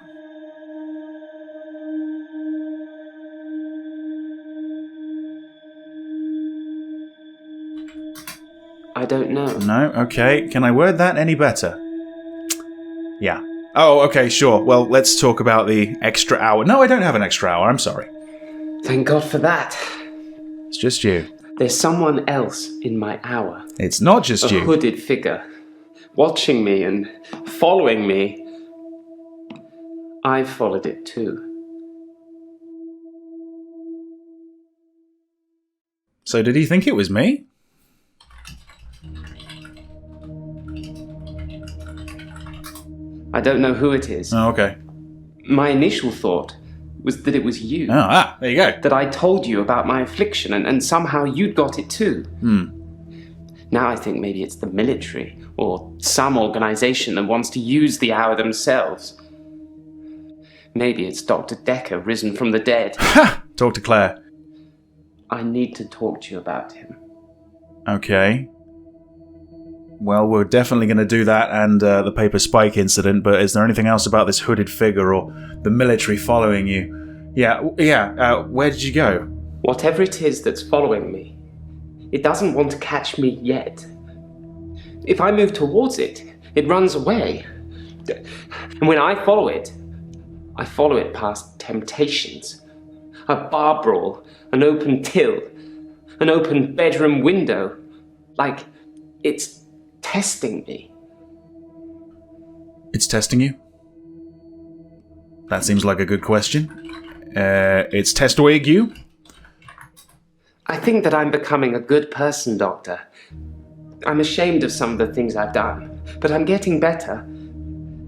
I don't know. No? Okay. Can I word that any better? Yeah. Oh, okay, sure. Well, let's talk about the extra hour. No, I don't have an extra hour. I'm sorry. Thank God for that. It's just you. There's someone else in my hour. It's not just you. A hooded figure. Watching me and following me. I've followed it too. So did he think it was me? I don't know who it is. Oh, okay. My initial thought was that it was you. Oh, there you go. That I told you about my affliction and somehow you'd got it too. Now I think maybe it's the military or some organization that wants to use the hour themselves. Maybe it's Dr. Dekker risen from the dead. Ha! Talk to Claire. I need to talk to you about him. Okay. Well, we're definitely going to do that and the paper spike incident, but is there anything else about this hooded figure or the military following you? Yeah, where did you go? Whatever it is that's following me, it doesn't want to catch me yet. If I move towards it, it runs away. And when I follow it past temptations. A bar brawl, an open till, an open bedroom window. Like, it's testing me. It's testing you? That seems like a good question. It's testoing you? I think that I'm becoming a good person, Doctor. I'm ashamed of some of the things I've done, but I'm getting better.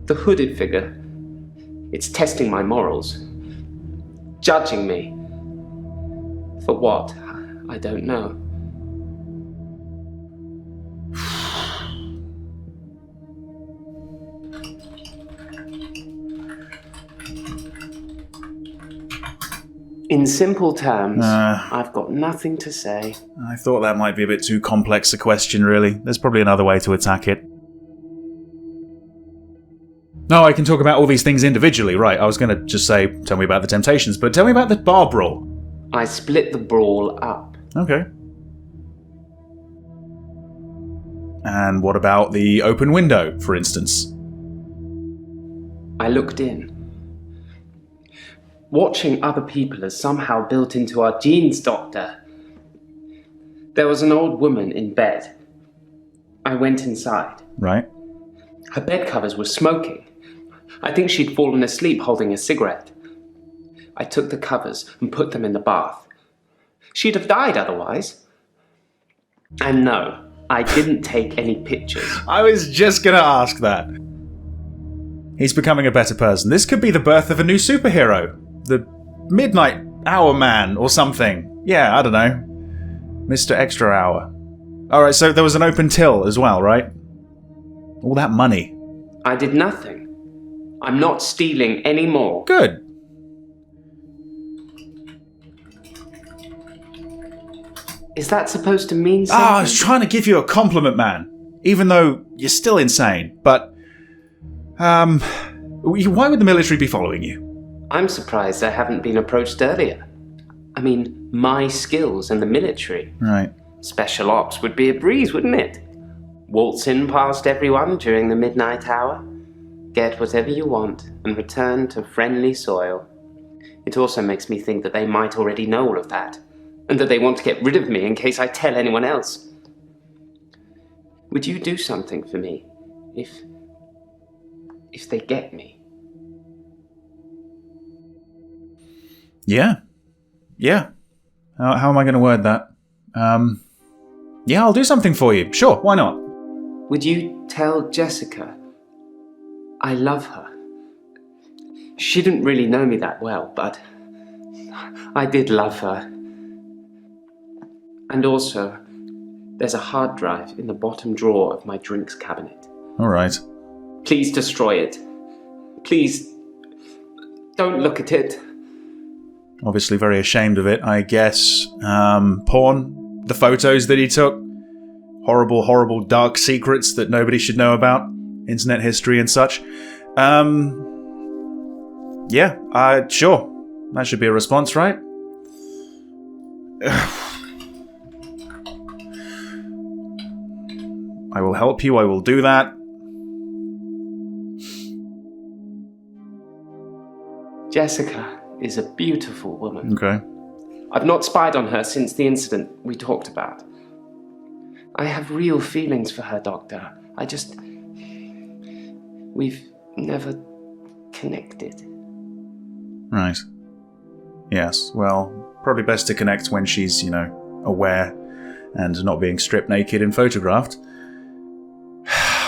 The hooded figure, it's testing my morals. Judging me. For what? I don't know. In simple terms, I've got nothing to say. I thought that might be a bit too complex a question, really. There's probably another way to attack it. No, I can talk about all these things individually, right. I was going to just say, tell me about the temptations, but tell me about the bar brawl. I split the brawl up. Okay. And what about the open window, for instance? I looked in. Watching other people is somehow built into our genes, Doctor. There was an old woman in bed. I went inside. Right. Her bed covers were smoking. I think she'd fallen asleep holding a cigarette. I took the covers and put them in the bath. She'd have died otherwise. And no, I didn't take any pictures. I was just going to ask that. He's becoming a better person. This could be the birth of a new superhero. The Midnight Hour Man or something. Yeah, I don't know. Mr. Extra Hour. Alright, so there was an open till as well, right? All that money. I did nothing. I'm not stealing any more. Good. Is that supposed to mean something? I was trying to give you a compliment, man. Even though you're still insane. But, why would the military be following you? I'm surprised I haven't been approached earlier. I mean, my skills in the military. Right. Special ops would be a breeze, wouldn't it? Waltz in past everyone during the midnight hour, get whatever you want, and return to friendly soil. It also makes me think that they might already know all of that, and that they want to get rid of me in case I tell anyone else. Would you do something for me if they get me? Yeah. How am I going to word that? Yeah, I'll do something for you. Sure, why not? Would you tell Jessica I love her? She didn't really know me that well, but I did love her. And also, there's a hard drive in the bottom drawer of my drinks cabinet. All right. Please destroy it. Please, don't look at it. Obviously very ashamed of it, I guess. Porn? The photos that he took? Horrible, horrible dark secrets that nobody should know about? Internet history and such? Yeah, sure. That should be a response, right? I will help you, I will do that. Jessica is a beautiful woman. Okay. I've not spied on her since the incident we talked about. I have real feelings for her, Doctor. We've never connected. Right. Yes, well, probably best to connect when she's, aware and not being stripped naked and photographed.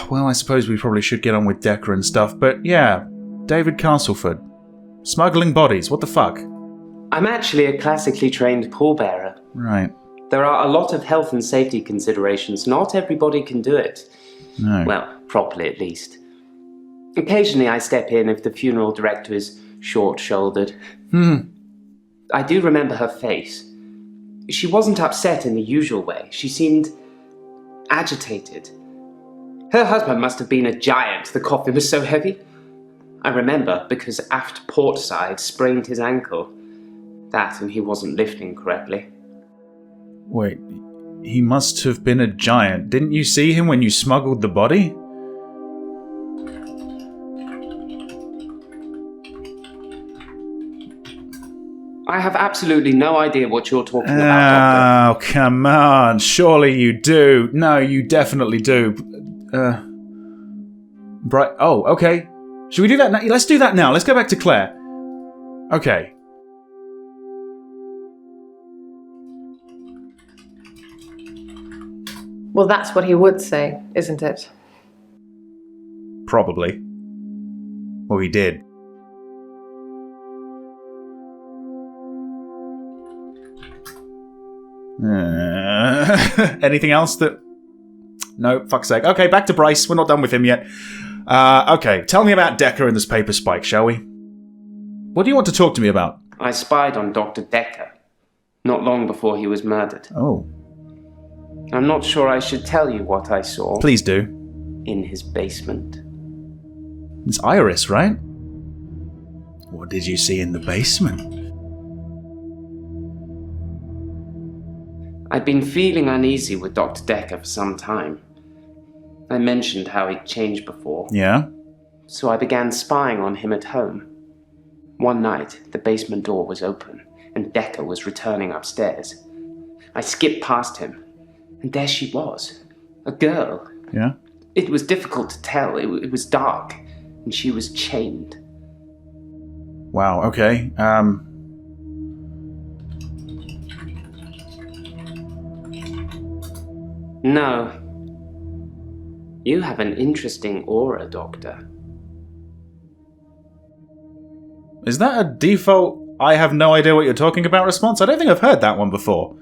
Well, I suppose we probably should get on with Dekker and stuff, but yeah, David Castleford. Smuggling bodies, what the fuck? I'm actually a classically trained pallbearer. Right. There are a lot of health and safety considerations. Not everybody can do it. No. Well, properly at least. Occasionally I step in if the funeral director is short-shouldered. I do remember her face. She wasn't upset in the usual way. She seemed agitated. Her husband must have been a giant. The coffin was so heavy. I remember because aft port side sprained his ankle. That and he wasn't lifting correctly. Wait, he must have been a giant. Didn't you see him when you smuggled the body? I have absolutely no idea what you're talking about, Doctor. Oh, come on. Surely you do. No, you definitely do. Oh, okay. Should we do that now? Let's do that now. Let's go back to Claire. Okay. Well, that's what he would say, isn't it? Probably. Well, he did. Anything else that... No, fuck's sake. Okay, back to Bryce. We're not done with him yet. Okay, tell me about Dekker and this paper spike, shall we? What do you want to talk to me about? I spied on Dr. Dekker, not long before he was murdered. Oh. I'm not sure I should tell you what I saw. Please do. In his basement. It's Iris, right? What did you see in the basement? I'd been feeling uneasy with Dr. Dekker for some time. I mentioned how he'd changed before. Yeah? So I began spying on him at home. One night, the basement door was open, and Dekker was returning upstairs. I skipped past him, and there she was. A girl. Yeah? It was difficult to tell. It was dark, and she was chained. Wow, okay. No. You have an interesting aura, Doctor. Is that a default I have no idea what you're talking about response? I don't think I've heard that one before.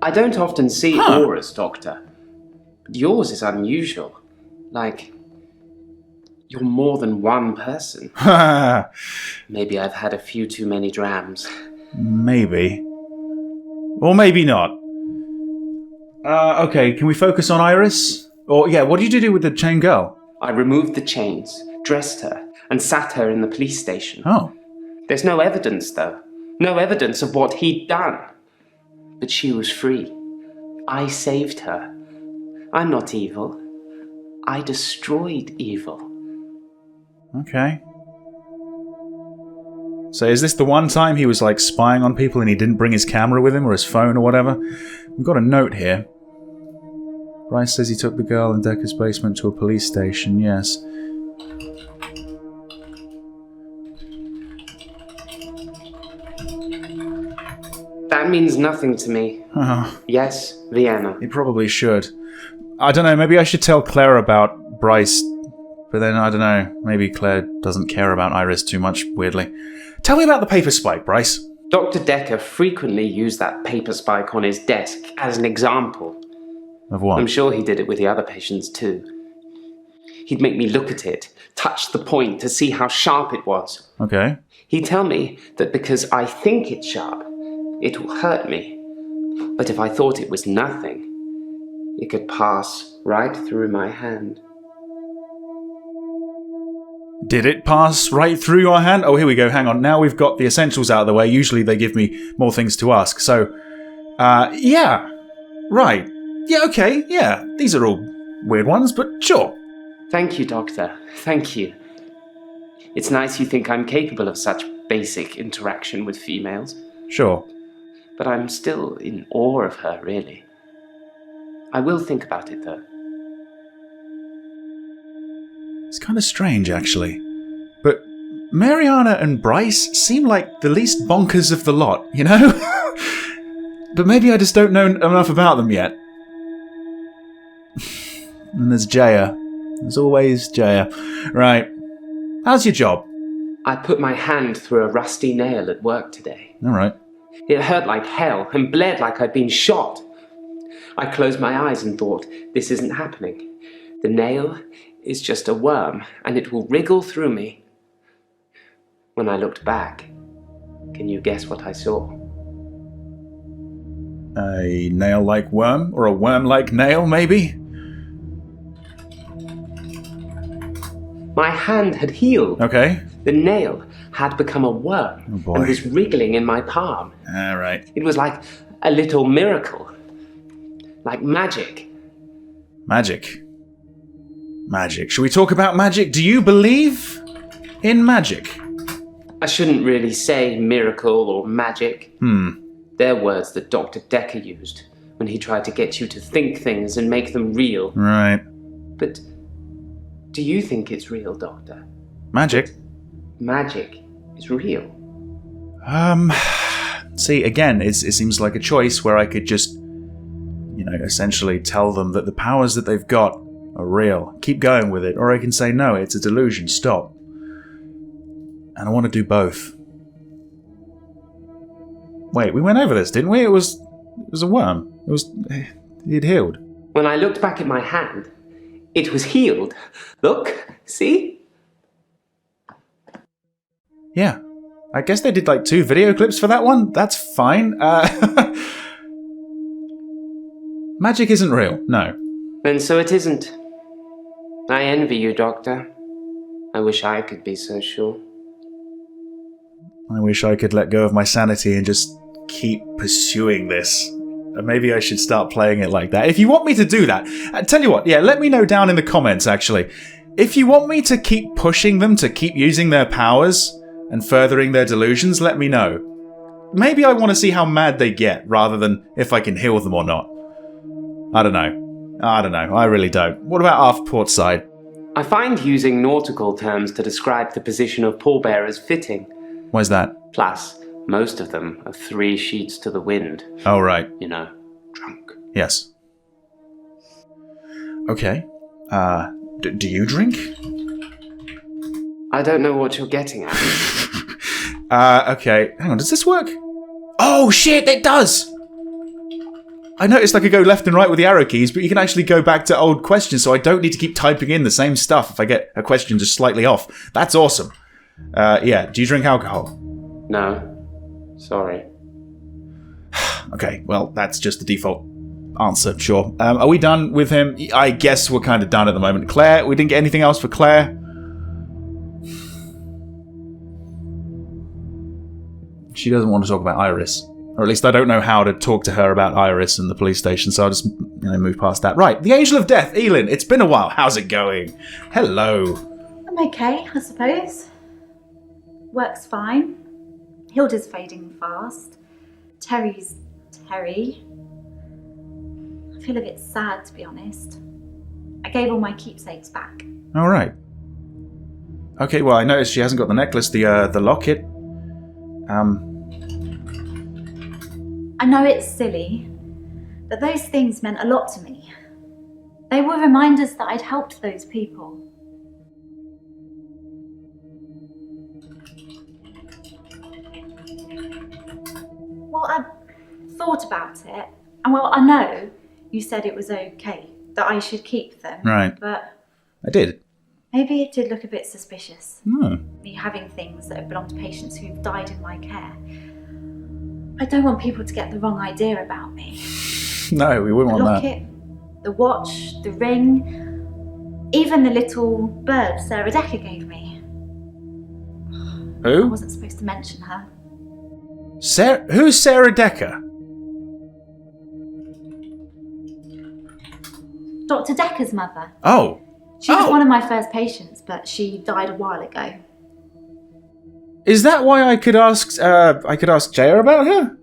I don't often see auras, Doctor. But yours is unusual. Like, you're more than one person. Maybe I've had a few too many drams. Maybe. Or maybe not. Okay, can we focus on Iris? Or, yeah, what did you do with the chain girl? I removed the chains, dressed her, and sat her in the police station. Oh. There's no evidence, though. No evidence of what he'd done. But she was free. I saved her. I'm not evil. I destroyed evil. Okay. So is this the one time he was, like, spying on people and he didn't bring his camera with him or his phone or whatever? We've got a note here. Bryce says he took the girl in Dekker's basement to a police station, yes. That means nothing to me. Oh, Yes, Vienna. it probably should. I don't know, maybe I should tell Claire about Bryce, but then, I don't know, maybe Claire doesn't care about Iris too much, weirdly. Tell me about the paper spike, Bryce. Dr. Dekker frequently used that paper spike on his desk as an example. Of what? I'm sure he did it with the other patients too. He'd make me look at it, touch the point to see how sharp it was. Okay. He'd tell me that because I think it's sharp, it will hurt me. But if I thought it was nothing, it could pass right through my hand. Did it pass right through your hand? Oh, here we go. Hang on. Now we've got the essentials out of the way. Usually they give me more things to ask. So, yeah. Right. Yeah, okay. Yeah. These are all weird ones, but sure. Thank you, Doctor. Thank you. It's nice you think I'm capable of such basic interaction with females. Sure. But I'm still in awe of her, really. I will think about it, though. It's kind of strange, actually. But Mariana and Bryce seem like the least bonkers of the lot, you know? But maybe I just don't know enough about them yet. And there's Jaya. There's always Jaya. Right. How's your job? I put my hand through a rusty nail at work today. All right. It hurt like hell and bled like I'd been shot. I closed my eyes and thought, this isn't happening. The nail is just a worm, and it will wriggle through me. When I looked back, can you guess what I saw? A nail-like worm? Or a worm-like nail, maybe? My hand had healed. Okay. The nail had become a worm Oh boy. and was wriggling in my palm. Alright. It was like a little miracle. Like magic. Magic. Magic. Shall we talk about magic? Do you believe in magic? I shouldn't really say miracle or magic. They're words that Dr. Dekker used when he tried to get you to think things and make them real. Right. But do you think it's real, Doctor? Magic? Magic is real. See, again, it seems like a choice where I could just, essentially tell them that the powers that they've got are real. Keep going with it. Or I can say, no, it's a delusion. Stop. And I want to do both. Wait, we went over this, didn't we? It was a worm. It healed. When I looked back at my hand, it was healed. Look, see? Yeah. I guess they did like 2 video clips for that one. That's fine. Magic isn't real, no. Then so it isn't. I envy you, Doctor. I wish I could be so sure. I wish I could let go of my sanity and just keep pursuing this. Maybe I should start playing it like that. If you want me to do that, tell you what, let me know down in the comments, actually. If you want me to keep pushing them to keep using their powers and furthering their delusions, let me know. Maybe I want to see how mad they get, rather than if I can heal them or not. I don't know. I really don't. What about aft port side? I find using nautical terms to describe the position of pallbearers fitting. Where's that? Plus, most of them are 3 sheets to the wind. Oh, right. Drunk. Yes. Okay. Do you drink? I don't know what you're getting at. Okay. Hang on, does this work? Oh, shit, it does! I noticed I could go left and right with the arrow keys, but you can actually go back to old questions, so I don't need to keep typing in the same stuff if I get a question just slightly off. That's awesome. Do you drink alcohol? No. Sorry. Okay, well, that's just the default answer, sure. Are we done with him? I guess we're kind of done at the moment. Claire, we didn't get anything else for Claire? She doesn't want to talk about Iris. Or at least I don't know how to talk to her about Iris and the police station, so I'll just move past that. Right, the Angel of Death, Elin, it's been a while. How's it going? Hello. I'm okay, I suppose. Works fine. Hilda's fading fast. Terry's Terry. I feel a bit sad, to be honest. I gave all my keepsakes back. All right. Okay, well, I noticed she hasn't got the necklace, the locket. I know it's silly, but those things meant a lot to me. They were reminders that I'd helped those people. Well, I thought about it, and well, I know you said it was okay, that I should keep them. Right. But I did. maybe it did look a bit suspicious. Hmm. Me having things that have belonged to patients who've died in my care. I don't want people to get the wrong idea about me. No, we wouldn't The want locket, the watch, the ring, even the little bird Sarah Dekker gave me. that. I Who? wasn't supposed to mention her. Who's Sarah Dekker? Dr. Dekker's mother. Oh. She was Oh. one of my first patients, but she died a while ago. Is that why I could ask Jaya about her?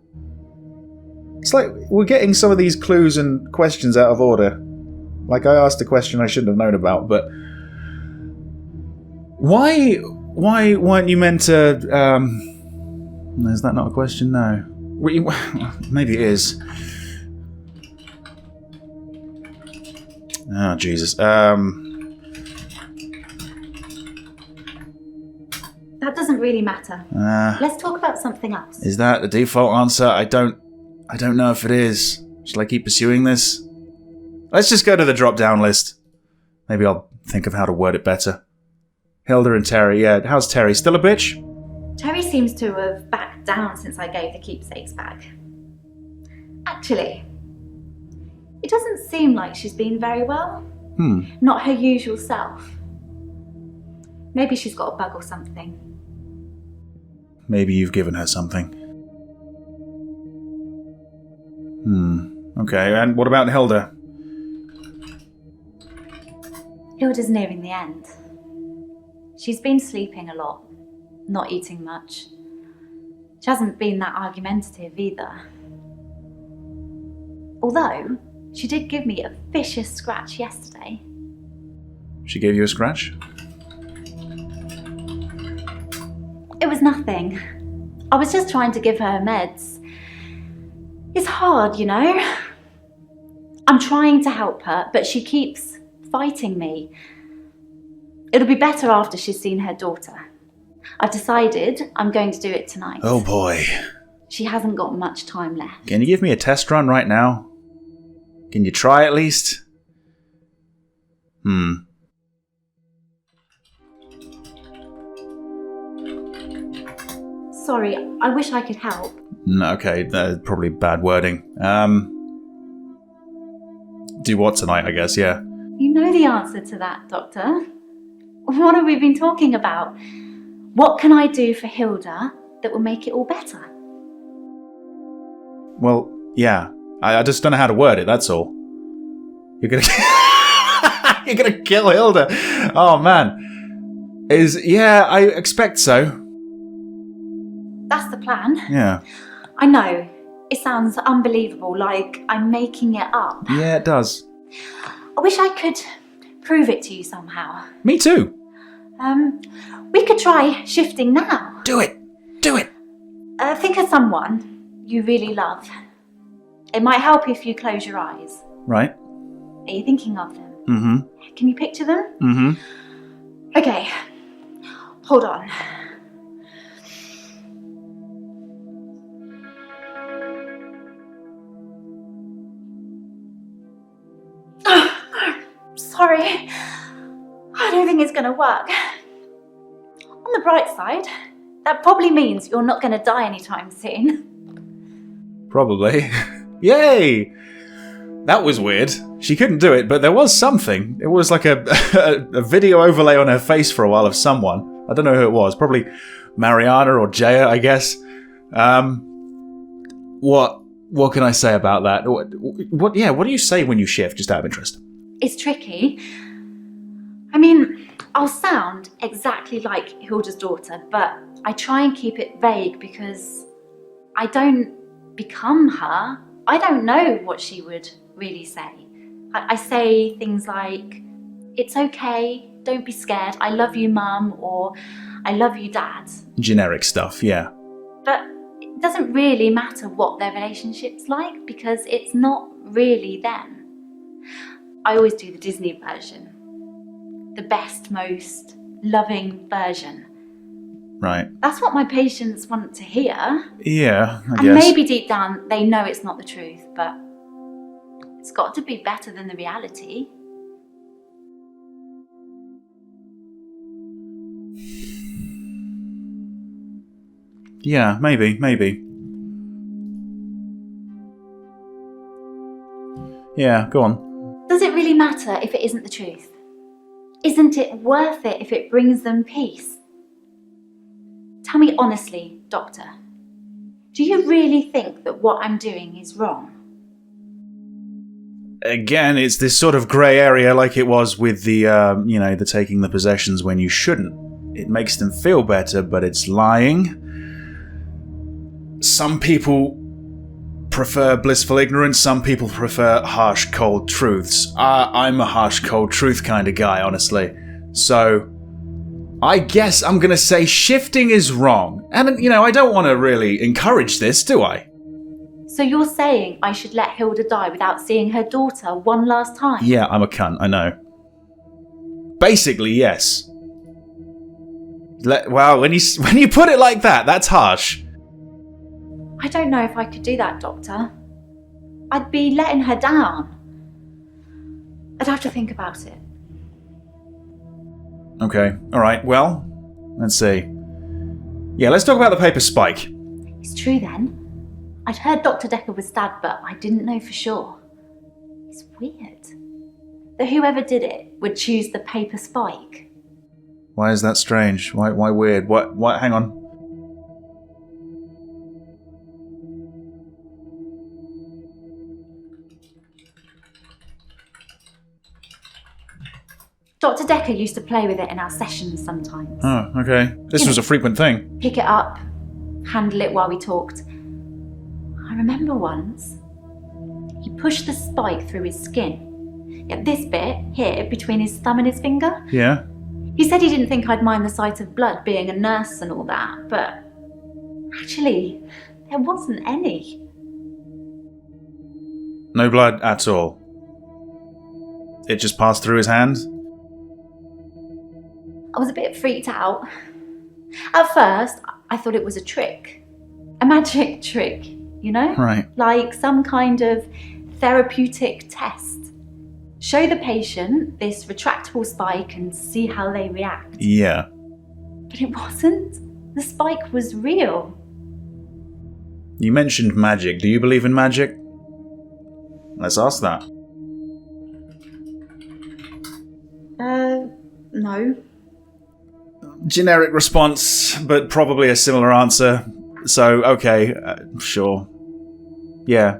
It's like we're getting some of these clues and questions out of order. Like I asked a question I shouldn't have known about, but why weren't you meant to is that not a question? No. Maybe it is. Oh Jesus. That doesn't really matter. Let's talk about something else. Is that the default answer? I don't know if it is. Shall I keep pursuing this? Let's just go to the drop-down list. Maybe I'll think of how to word it better. Hilda and Terry, yeah. How's Terry? Still a bitch? Terry seems to have backed down since I gave the keepsakes back. Actually, it doesn't seem like she's been very well. Not her usual self. Maybe she's got a bug or something. Maybe you've given her something. Okay, and what about Hilda? Hilda's nearing the end. She's been sleeping a lot, not eating much. She hasn't been that argumentative either. Although, she did give me a vicious scratch yesterday. She gave you a scratch? It was nothing. I was just trying to give her meds. It's hard, you know? I'm trying to help her, but she keeps fighting me. It'll be better after she's seen her daughter. I've decided I'm going to do it tonight. Oh boy. She hasn't got much time left. Can you give me a test run right now? Can you try at least? Sorry, I wish I could help. No, okay, probably bad wording. Do what tonight, I guess, yeah. You know the answer to that, Doctor. What have we been talking about? What can I do for Hilda that will make it all better? Well, yeah. I just don't know how to word it, that's all. You're gonna... You're gonna kill Hilda! Oh, man. Yeah, I expect so. That's the plan. Yeah. I know. It sounds unbelievable, like I'm making it up. Yeah, it does. I wish I could prove it to you somehow. Me too. We could try shifting now. Do it! Do it! Think of someone you really love. It might help if you close your eyes. Right. Are you thinking of them? Mm-hmm. Can you picture them? Mm-hmm. Okay. Hold on. Sorry. I don't think it's going to work. On the bright side, that probably means you're not going to die anytime soon. Probably. Yay! That was weird. She couldn't do it, but there was something. It was like a video overlay on her face for a while of someone. I don't know who it was. Probably Mariana or Jaya, I guess. What can I say about that? What do you say when you shift, just out of interest? It's tricky. I mean, I'll sound exactly like Hilda's daughter, but I try and keep it vague because I don't become her. I don't know what she would really say. I say things like, it's okay, don't be scared, I love you, Mum, or I love you, Dad. Generic stuff, yeah. But it doesn't really matter what their relationship's like because it's not really them. I always do the Disney version. The best, most loving version. Right. That's what my patients want to hear. Yeah, I And guess. maybe deep down they know it's not the truth, but it's got to be better than the reality. Yeah, maybe. Yeah, go on. Does it really matter if it isn't the truth? Isn't it worth it if it brings them peace? Tell me honestly, Doctor, do you really think that what I'm doing is wrong? Again, it's this sort of grey area like it was with the, the taking the possessions when you shouldn't. It makes them feel better, but it's lying. Some people prefer blissful ignorance, some people prefer harsh, cold truths. I'm a harsh, cold truth kind of guy, honestly. So, I guess I'm gonna say shifting is wrong. And, I don't want to really encourage this, do I? So you're saying I should let Hilda die without seeing her daughter one last time? Yeah, I'm a cunt, I know. Basically, yes. Well, when you put it like that, that's harsh. I don't know if I could do that, Doctor. I'd be letting her down. I'd have to think about it. Okay. Alright, well, let's see. Yeah, let's talk about the paper spike. It's true then. I'd heard Dr. Dekker was stabbed, but I didn't know for sure. It's weird that whoever did it would choose the paper spike. Why is that strange? Why weird? What? Hang on. Dr. Dekker used to play with it in our sessions sometimes. Oh, okay. This was a frequent thing. Pick it up, handle it while we talked. I remember once, he pushed the spike through his skin. At this bit, here, between his thumb and his finger. Yeah? He said he didn't think I'd mind the sight of blood being a nurse and all that, but actually, there wasn't any. No blood at all. It just passed through his hand? I was a bit freaked out. At first, I thought it was a trick. A magic trick, you know? Right. Like some kind of therapeutic test. Show the patient this retractable spike and see how they react. Yeah. But it wasn't. The spike was real. You mentioned magic. Do you believe in magic? Let's ask that. No. Generic response, but probably a similar answer. So, okay, sure. Yeah.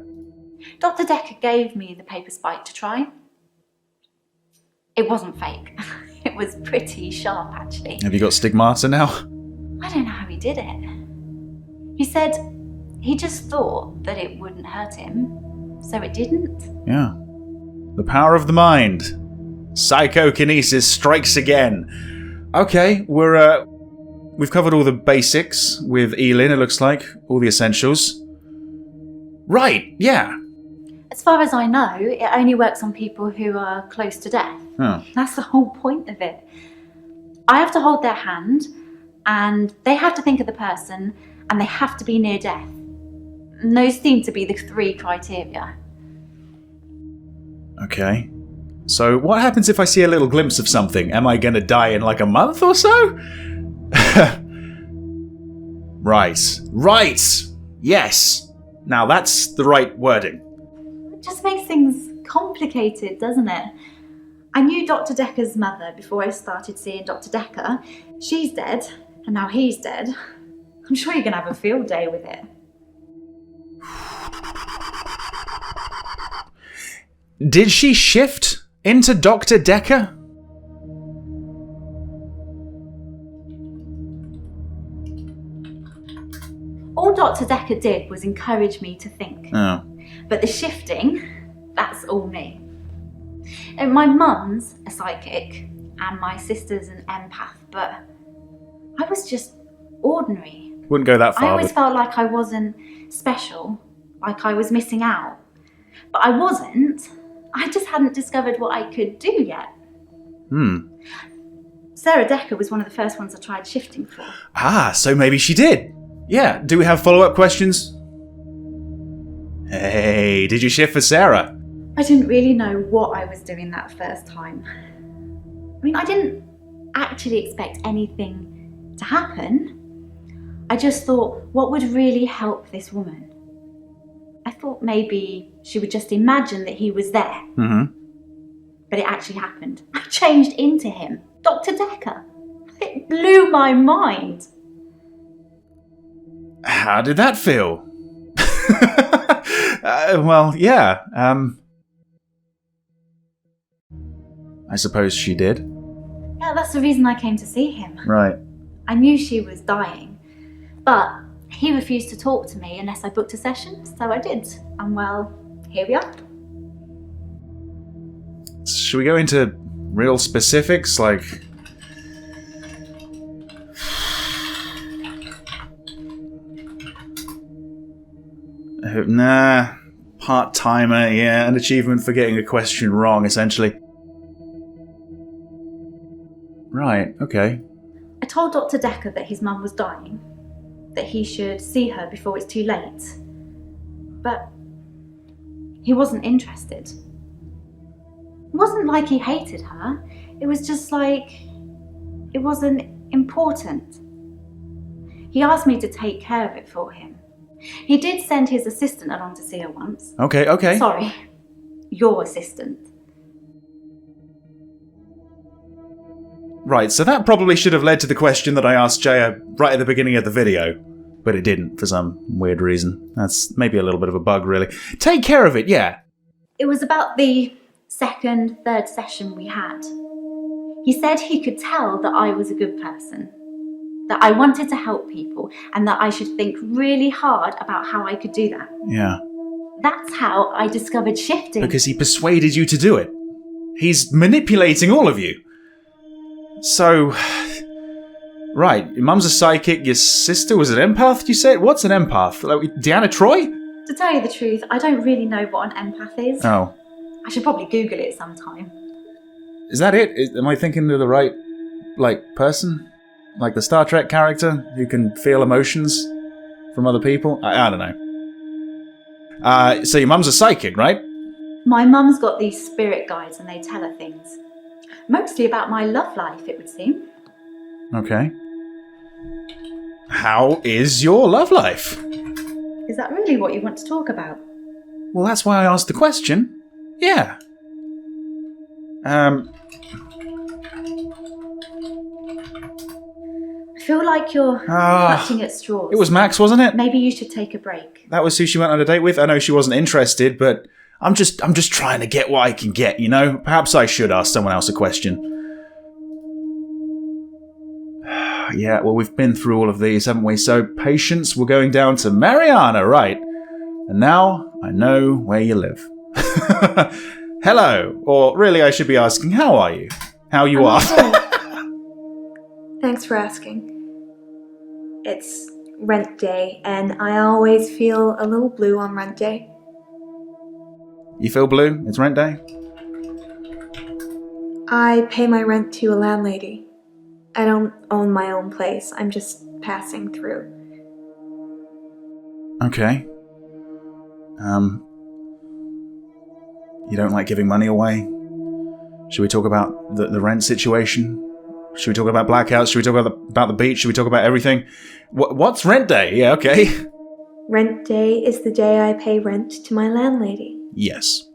Dr. Dekker gave me the paper spike to try. It wasn't fake. It was pretty sharp, actually. Have you got stigmata now? I don't know how he did it. He said he just thought that it wouldn't hurt him, so it didn't. Yeah. The power of the mind. Psychokinesis strikes again. Okay, we've covered all the basics with Elin, it looks like. All the essentials. Right, yeah. As far as I know, it only works on people who are close to death. Oh. That's the whole point of it. I have to hold their hand, and they have to think of the person, and they have to be near death. And those seem to be the 3 criteria. Okay. So, what happens if I see a little glimpse of something? Am I gonna die in like a month or so? Right. Yes. Now that's the right wording. It just makes things complicated, doesn't it? I knew Dr. Dekker's mother before I started seeing Dr. Dekker. She's dead, and now he's dead. I'm sure you're gonna have a field day with it. Did she shift into Dr. Dekker? All Dr. Dekker did was encourage me to think. Oh. But the shifting, that's all me. And my mum's a psychic, and my sister's an empath, but I was just ordinary. Wouldn't go that far. I always felt like I wasn't special, like I was missing out. But I wasn't. I just hadn't discovered what I could do yet. Sarah Dekker was one of the first ones I tried shifting for. Ah, so maybe she did. Yeah, do we have follow-up questions? Hey, did you shift for Sarah? I didn't really know what I was doing that first time. I mean, I didn't actually expect anything to happen. I just thought, what would really help this woman? I thought maybe she would just imagine that he was there. Mm-hmm. But it actually happened. I changed into him. Dr. Dekker. It blew my mind. How did that feel? Well, yeah. I suppose she did. Yeah, that's the reason I came to see him. Right. I knew she was dying, but he refused to talk to me unless I booked a session, so I did. And well, here we are. Should we go into real specifics, like... Nah, part-timer, yeah, an achievement for getting a question wrong, essentially. Right, okay. I told Dr. Dekker that his mum was dying, that he should see her before it's too late. But he wasn't interested. It wasn't like he hated her. It was just like It wasn't important. He asked me to take care of it for him. He did send his assistant along to see her once. Okay. Sorry, your assistant. Right, so that probably should have led to the question that I asked Jaya right at the beginning of the video. But it didn't, for some weird reason. That's maybe a little bit of a bug, really. Take care of it, yeah. It was about the second, third session we had. He said he could tell that I was a good person, that I wanted to help people, and that I should think really hard about how I could do that. Yeah. That's how I discovered shifting. Because he persuaded you to do it. He's manipulating all of you. So... Right, your mum's a psychic, your sister was an empath, you said? What's an empath? Like, Deanna Troi? To tell you the truth, I don't really know what an empath is. Oh. I should probably Google it sometime. Is that it? Am I thinking of the right, person? Like the Star Trek character who can feel emotions from other people? I don't know. So your mum's a psychic, right? My mum's got these spirit guides and they tell her things. Mostly about my love life, it would seem. Okay. How is your love life? Is that really what you want to talk about? Well, that's why I asked the question. Yeah. I feel like you're clutching at straws. It was Max, wasn't it? Maybe you should take a break. That was who she went on a date with. I know she wasn't interested, but I'm just trying to get what I can get, you know? Perhaps I should ask someone else a question. Yeah, well, we've been through all of these, haven't we? So, patience, we're going down to Mariana, right? And now I know where you live. Hello. Or really, I should be asking, how are you? How you are. Thanks for asking. It's rent day, and I always feel a little blue on rent day. You feel blue? It's rent day? I pay my rent to a landlady. I don't own my own place. I'm just passing through. Okay. You don't like giving money away? Should we talk about the rent situation? Should we talk about blackouts? Should we talk about the beach? Should we talk about everything? What's rent day? Yeah, okay. Rent day is the day I pay rent to my landlady. Yes.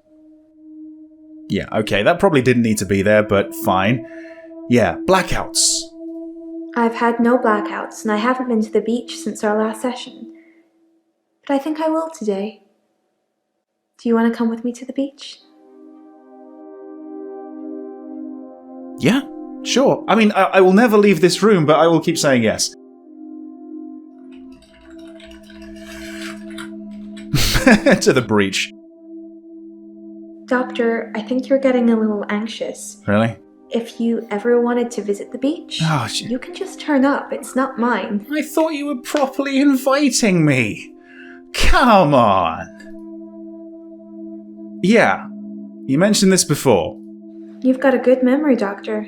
Yeah, okay, that probably didn't need to be there, but fine. Yeah, blackouts. I've had no blackouts, and I haven't been to the beach since our last session. But I think I will today. Do you want to come with me to the beach? Yeah, sure. I mean, I will never leave this room, but I will keep saying yes. To the breach. Doctor, I think you're getting a little anxious. Really? If you ever wanted to visit the beach, you can just turn up. It's not mine. I thought you were properly inviting me. Come on. Yeah, you mentioned this before. You've got a good memory, Doctor.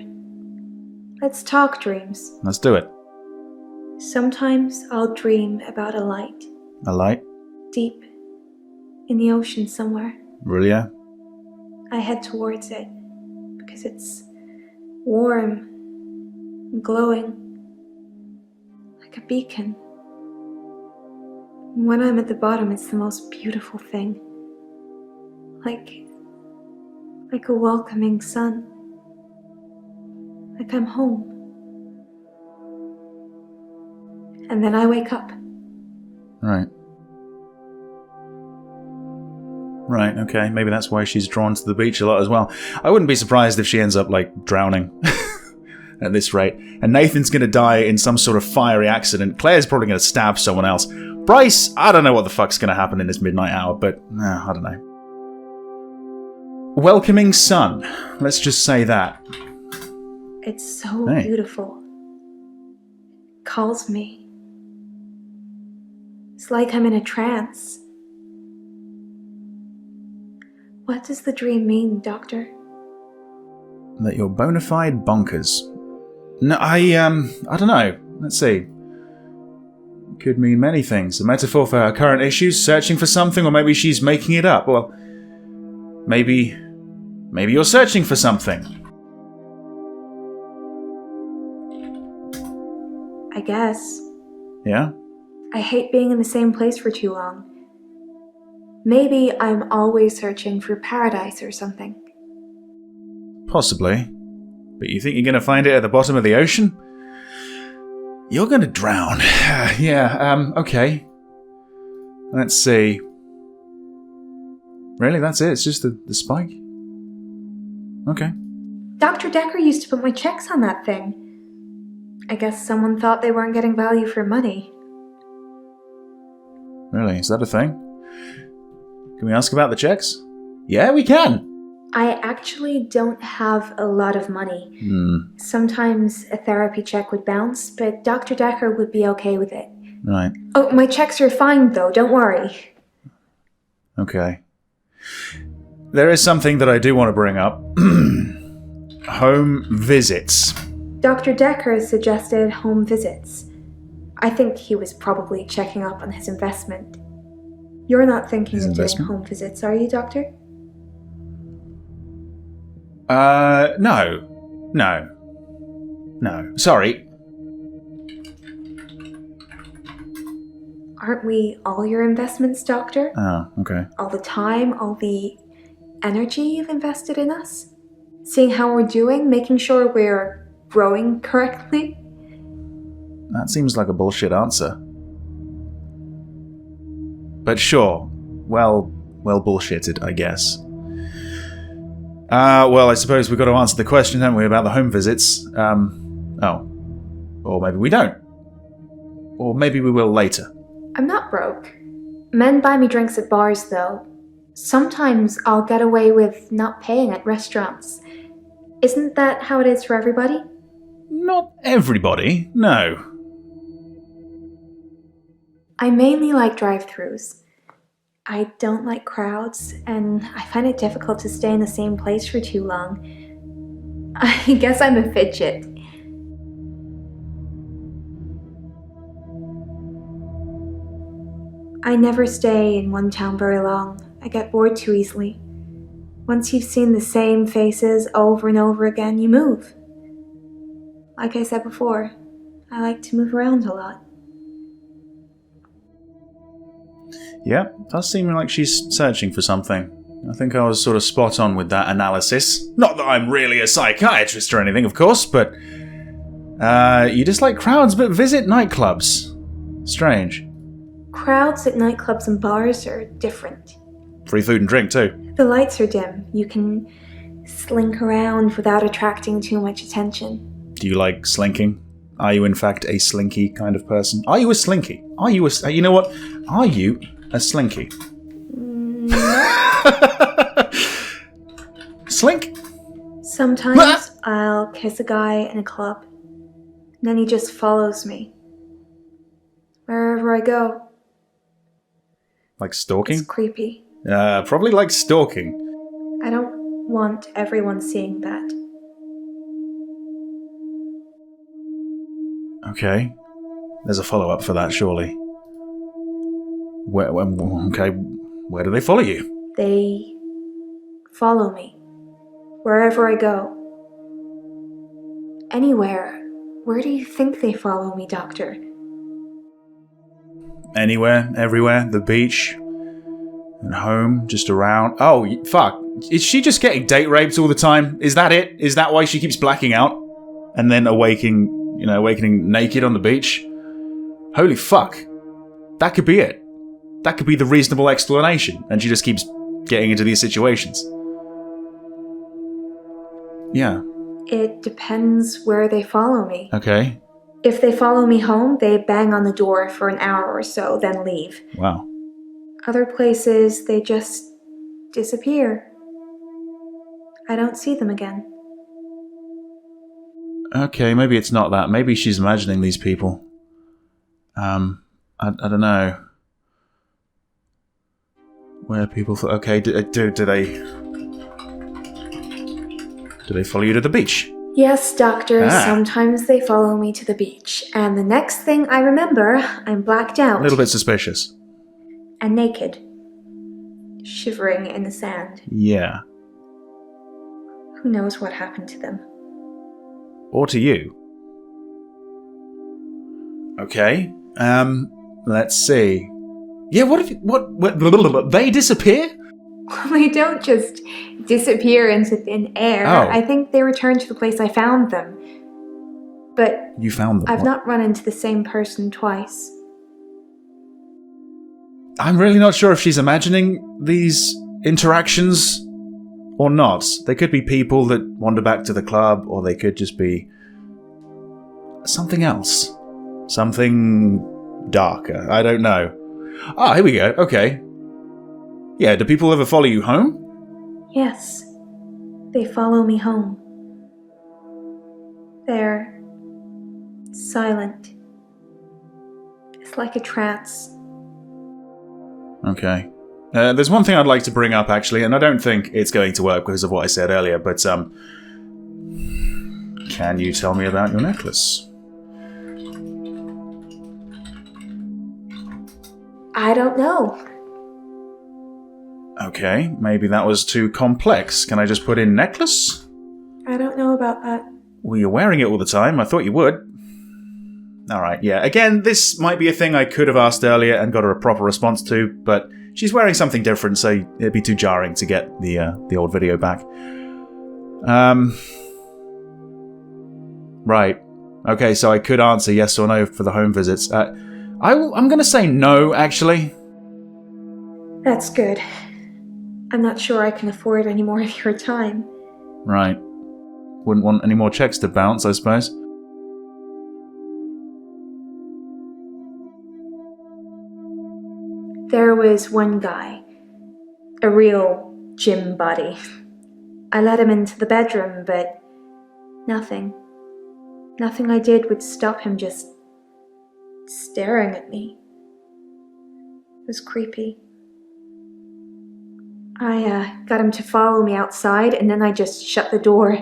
Let's talk dreams. Let's do it. Sometimes I'll dream about a light. A light? Deep in the ocean somewhere. Really? Yeah? I head towards it because it's warm and glowing like a beacon. And when I'm at the bottom, it's the most beautiful thing. Like a welcoming sun. Like I'm home. And then I wake up. Right. Right, okay. Maybe that's why she's drawn to the beach a lot as well. I wouldn't be surprised if she ends up, drowning at this rate. And Nathan's going to die in some sort of fiery accident. Claire's probably going to stab someone else. Bryce, I don't know what the fuck's going to happen in this midnight hour, but I don't know. Welcoming sun. Let's just say that. It's so beautiful. It calls me. It's like I'm in a trance. What does the dream mean, Doctor? That you're bona fide bonkers. No, I don't know. Let's see. Could mean many things. A metaphor for her current issues, searching for something, or maybe she's making it up. Well, maybe you're searching for something. I guess. Yeah? I hate being in the same place for too long. Maybe I'm always searching for paradise or something. Possibly. But you think you're going to find it at the bottom of the ocean? You're going to drown. Yeah, okay. Let's see. Really, that's it? It's just the spike? Okay. Dr. Dekker used to put my checks on that thing. I guess someone thought they weren't getting value for money. Really, is that a thing? Can we ask about the checks? Yeah, we can! I actually don't have a lot of money. Sometimes a therapy check would bounce, but Dr. Dekker would be okay with it. Right. Oh, my checks are fine though, don't worry. Okay. There is something that I do want to bring up. Home visits. Dr. Dekker suggested home visits. I think he was probably checking up on his investment. You're not thinking His of investment? doing home visits, are you, Doctor? No. Sorry. Aren't we all your investments, Doctor? Oh, okay. All the time, all the energy you've invested in us? Seeing how we're doing, making sure we're growing correctly? That seems like a bullshit answer. But sure. Well bullshitted, I guess. Well, I suppose we've got to answer the question, haven't we, about the home visits. Or maybe we don't. Or maybe we will later. I'm not broke. Men buy me drinks at bars, though. Sometimes I'll get away with not paying at restaurants. Isn't that how it is for everybody? Not everybody, no. I mainly like drive-thrus. I don't like crowds, and I find it difficult to stay in the same place for too long. I guess I'm a fidget. I never stay in one town very long. I get bored too easily. Once you've seen the same faces over and over again, you move. Like I said before, I like to move around a lot. Yeah, does seem like she's searching for something. I think I was sort of spot on with that analysis. Not that I'm really a psychiatrist or anything, of course, but... you dislike crowds but visit nightclubs. Strange. Crowds at nightclubs and bars are different. Free food and drink, too. The lights are dim. You can slink around without attracting too much attention. Do you like slinking? Are you, in fact, a slinky kind of person? Are you a slinky? Are you a... You know what? Are you a slinky? Slink? Sometimes I'll kiss a guy in a club. And then he just follows me. Wherever I go. Like stalking? It's creepy. Probably like stalking. I don't want everyone seeing that. Okay. There's a follow-up for that, surely. Where do they follow you? They follow me. Wherever I go. Anywhere. Where do you think they follow me, Doctor? Anywhere, everywhere, the beach, and home, just around. Oh, fuck. Is she just getting date raped all the time? Is that it? Is that why she keeps blacking out? And then awakening naked on the beach? Holy fuck. That could be it. That could be the reasonable explanation, and she just keeps getting into these situations. Yeah. It depends where they follow me. Okay. If they follow me home, they bang on the door for an hour or so, then leave. Wow. Other places, they just disappear. I don't see them again. Okay, maybe it's not that. Maybe she's imagining these people. I don't know. Where people... Okay, do they follow you to the beach? Yes, Doctor, Ah. sometimes they follow me to the beach. And the next thing I remember, I'm blacked out. A little bit suspicious. And naked. Shivering in the sand. Yeah. Who knows what happened to them? Or to you. Okay. Let's see. Yeah, what they disappear? They don't just disappear into thin air. Oh. I think they return to the place I found them. But You found them. I've What? not run into the same person twice. I'm really not sure if she's imagining these interactions or not. They could be people that wander back to the club, or they could just be something else. Something darker. I don't know. Ah, here we go. Okay. Yeah, do people ever follow you home? Yes. They follow me home. They're silent. It's like a trance. Okay. There's one thing I'd like to bring up, actually, and I don't think it's going to work because of what I said earlier, but, can you tell me about your necklace? I don't know. Okay, maybe that was too complex. Can I just put in necklace? I don't know about that. Well, you're wearing it all the time. I thought you would. Alright, yeah. Again, this might be a thing I could have asked earlier and got a proper response to, but she's wearing something different, so it'd be too jarring to get the old video back. Right. Okay, so I could answer yes or no for the home visits. I'm going to say no, actually. That's good. I'm not sure I can afford any more of your time. Right. Wouldn't want any more checks to bounce, I suppose. There was one guy. A real gym buddy. I let him into the bedroom, but nothing. Nothing I did would stop him just staring at me. It was creepy. I got him to follow me outside, and then I just shut the door.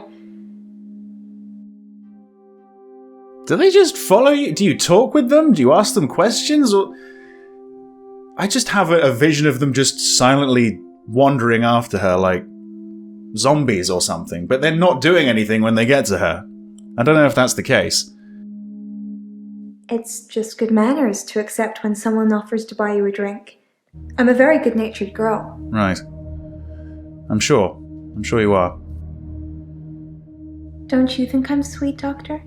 Do they just follow you? Do you talk with them? Do you ask them questions? Or I just have a vision of them just silently wandering after her like zombies or something, but they're not doing anything when they get to her. I don't know if that's the case. It's just good manners to accept when someone offers to buy you a drink. I'm a very good-natured girl. Right. I'm sure you are. Don't you think I'm sweet, Doctor?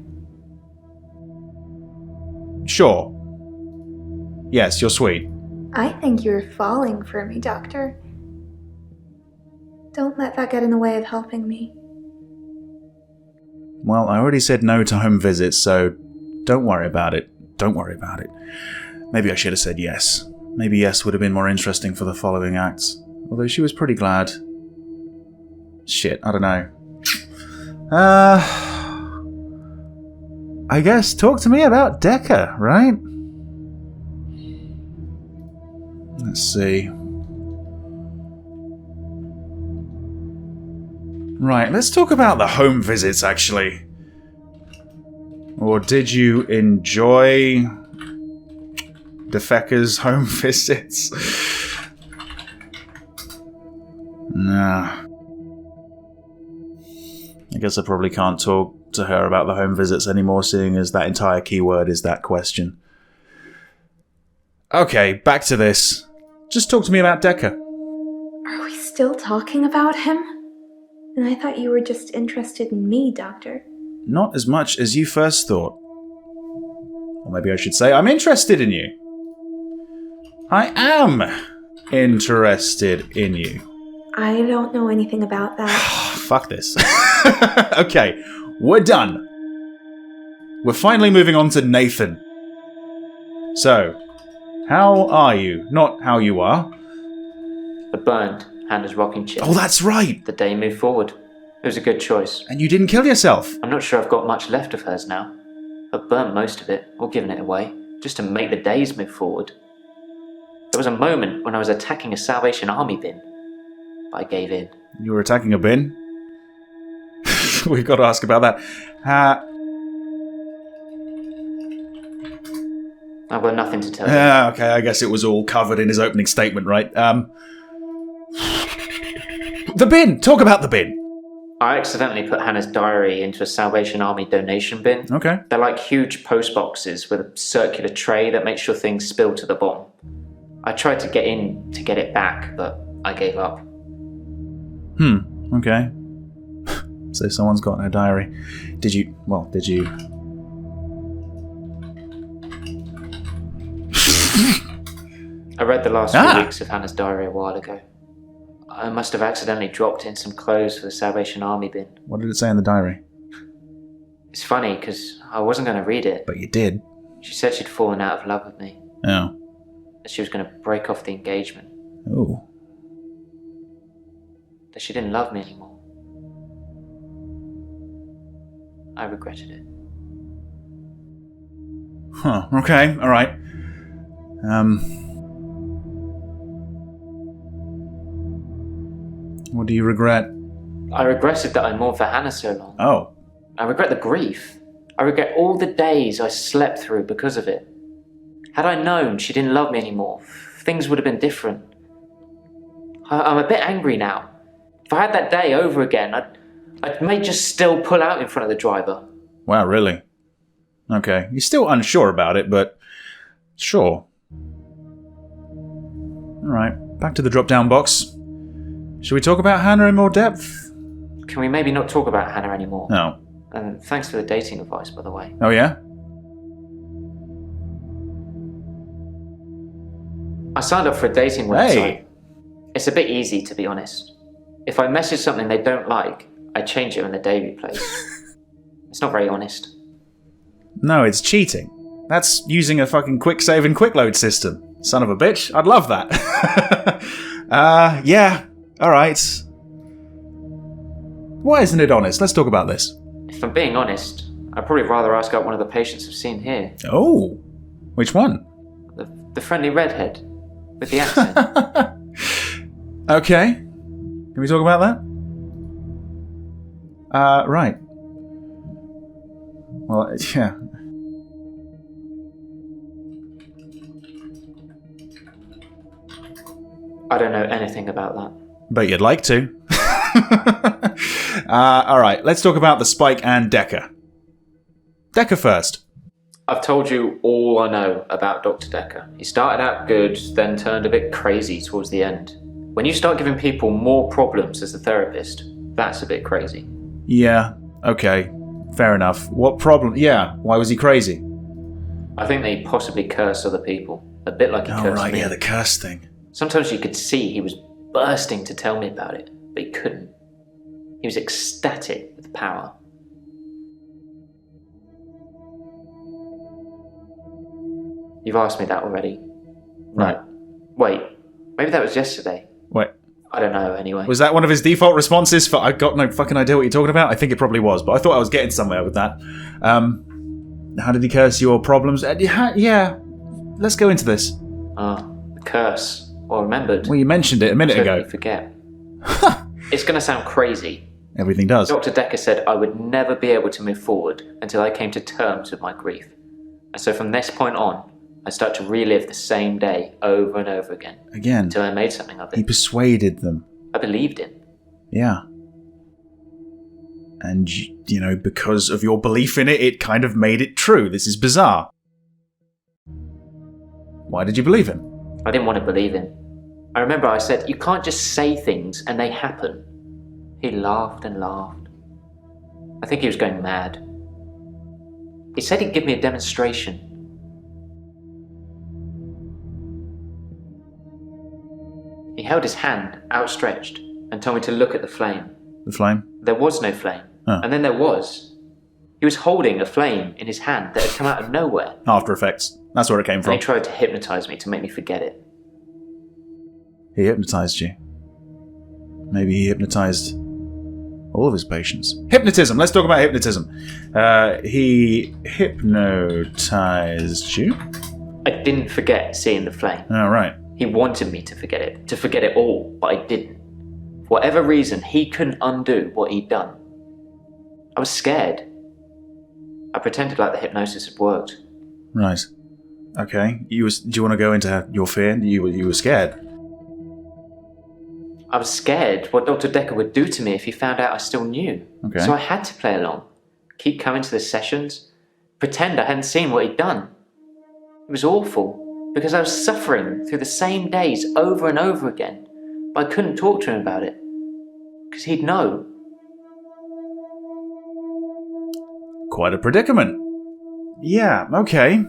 Sure. Yes, you're sweet. I think you're falling for me, Doctor. Don't let that get in the way of helping me. Well, I already said no to home visits, so don't worry about it. Don't worry about it. Maybe I should have said yes. Maybe yes would have been more interesting for the following acts. Although she was pretty glad. Shit, I don't know. I guess talk to me about Dekker, right? Let's see. Right, let's talk about the home visits, actually. Or did you enjoy Defecker's home visits? Nah. I guess I probably can't talk to her about the home visits anymore, seeing as that entire keyword is that question. Okay, back to this. Just talk to me about Dekker. Are we still talking about him? And I thought you were just interested in me, Doctor. Not as much as you first thought. Or maybe I should say, I'm interested in you. I am interested in you. I don't know anything about that. Fuck this. Okay, we're done. We're finally moving on to Nathan. So, how are you? Not how you are. A burned Hannah's rocking chair. Oh, that's right. The day moved forward. It was a good choice. And you didn't kill yourself. I'm not sure I've got much left of hers now. I've burnt most of it, or given it away, just to make the days move forward. There was a moment when I was attacking a Salvation Army bin, but I gave in. You were attacking a bin? We've got to ask about that. I've got nothing to tell you. Okay, I guess it was all covered in his opening statement, right? The bin! Talk about the bin! I accidentally put Hannah's diary into a Salvation Army donation bin. Okay. They're like huge post boxes with a circular tray that makes sure things spill to the bottom. I tried to get in to get it back, but I gave up. Okay. So someone's got her diary. Did you... I read the last few weeks of Hannah's diary a while ago. I must have accidentally dropped in some clothes for the Salvation Army bin. What did it say in the diary? It's funny, because I wasn't going to read it. But you did. She said she'd fallen out of love with me. Oh. That she was going to break off the engagement. Oh. That she didn't love me anymore. I regretted it. Huh. Okay. All right. What do you regret? I regretted that I mourned for Hannah so long. Oh. I regret the grief. I regret all the days I slept through because of it. Had I known she didn't love me anymore, things would have been different. I'm a bit angry now. If I had that day over again, I may just still pull out in front of the driver. Wow, really? Okay. You're still unsure about it, but sure. Alright, back to the drop-down box. Should we talk about Hannah in more depth? Can we maybe not talk about Hannah anymore? No. And thanks for the dating advice, by the way. Oh, yeah? I signed up for a dating website. Hey. It's a bit easy, to be honest. If I message something they don't like, I change it in the daily place. It's not very honest. No, it's cheating. That's using a fucking quick save and quick load system. Son of a bitch. I'd love that. Yeah. Alright. Why isn't it honest? Let's talk about this. If I'm being honest, I'd probably rather ask out one of the patients I've seen here. Oh. Which one? The friendly redhead. With the accent. Okay. Can we talk about that? Right. Well, yeah. I don't know anything about that. But you'd like to. Alright, let's talk about the Spike and Dekker. Dekker first. I've told you all I know about Dr. Dekker. He started out good, then turned a bit crazy towards the end. When you start giving people more problems as a therapist, that's a bit crazy. Yeah, okay. Fair enough. What problem? Yeah, why was he crazy? I think that he possibly cursed other people. A bit like he cursed me. Yeah, the curse thing. Sometimes you could see he was bursting to tell me about it, but he couldn't. He was ecstatic with power. You've asked me that already. Right. Wait, maybe that was yesterday. Wait. I don't know, anyway. Was that one of his default responses for I got no fucking idea what you're talking about? I think it probably was, but I thought I was getting somewhere with that. How did he curse your problems? Yeah, let's go into this. The curse. Well, remembered. Well, you mentioned it a minute ago. Forget. It's going to sound crazy. Everything does. Dr. Dekker said I would never be able to move forward until I came to terms with my grief. And so from this point on, I start to relive the same day over and over again. Again. Until I made something of it. He persuaded them. I believed him. Yeah. And, you know, because of your belief in it, it kind of made it true. This is bizarre. Why did you believe him? I didn't want to believe him. I remember I said, you can't just say things and they happen. He laughed and laughed. I think he was going mad. He said he'd give me a demonstration. He held his hand outstretched and told me to look at the flame. The flame? There was no flame. And then there was. He was holding a flame in his hand that had come out of nowhere. After Effects. That's where it came from. And he tried to hypnotize me to make me forget it. He hypnotized you. Maybe he hypnotized all of his patients. Hypnotism! Let's talk about hypnotism. He hypnotized you? I didn't forget seeing the flame. Oh, right. He wanted me to forget it all, but I didn't. For whatever reason, he couldn't undo what he'd done. I was scared. I pretended like the hypnosis had worked. Right. Okay. Do you want to go into your fear? You were scared. I was scared what Dr. Dekker would do to me if he found out I still knew. Okay. So I had to play along. Keep coming to the sessions. Pretend I hadn't seen what he'd done. It was awful, because I was suffering through the same days over and over again, but I couldn't talk to him about it, because he'd know. Quite a predicament. Yeah, okay.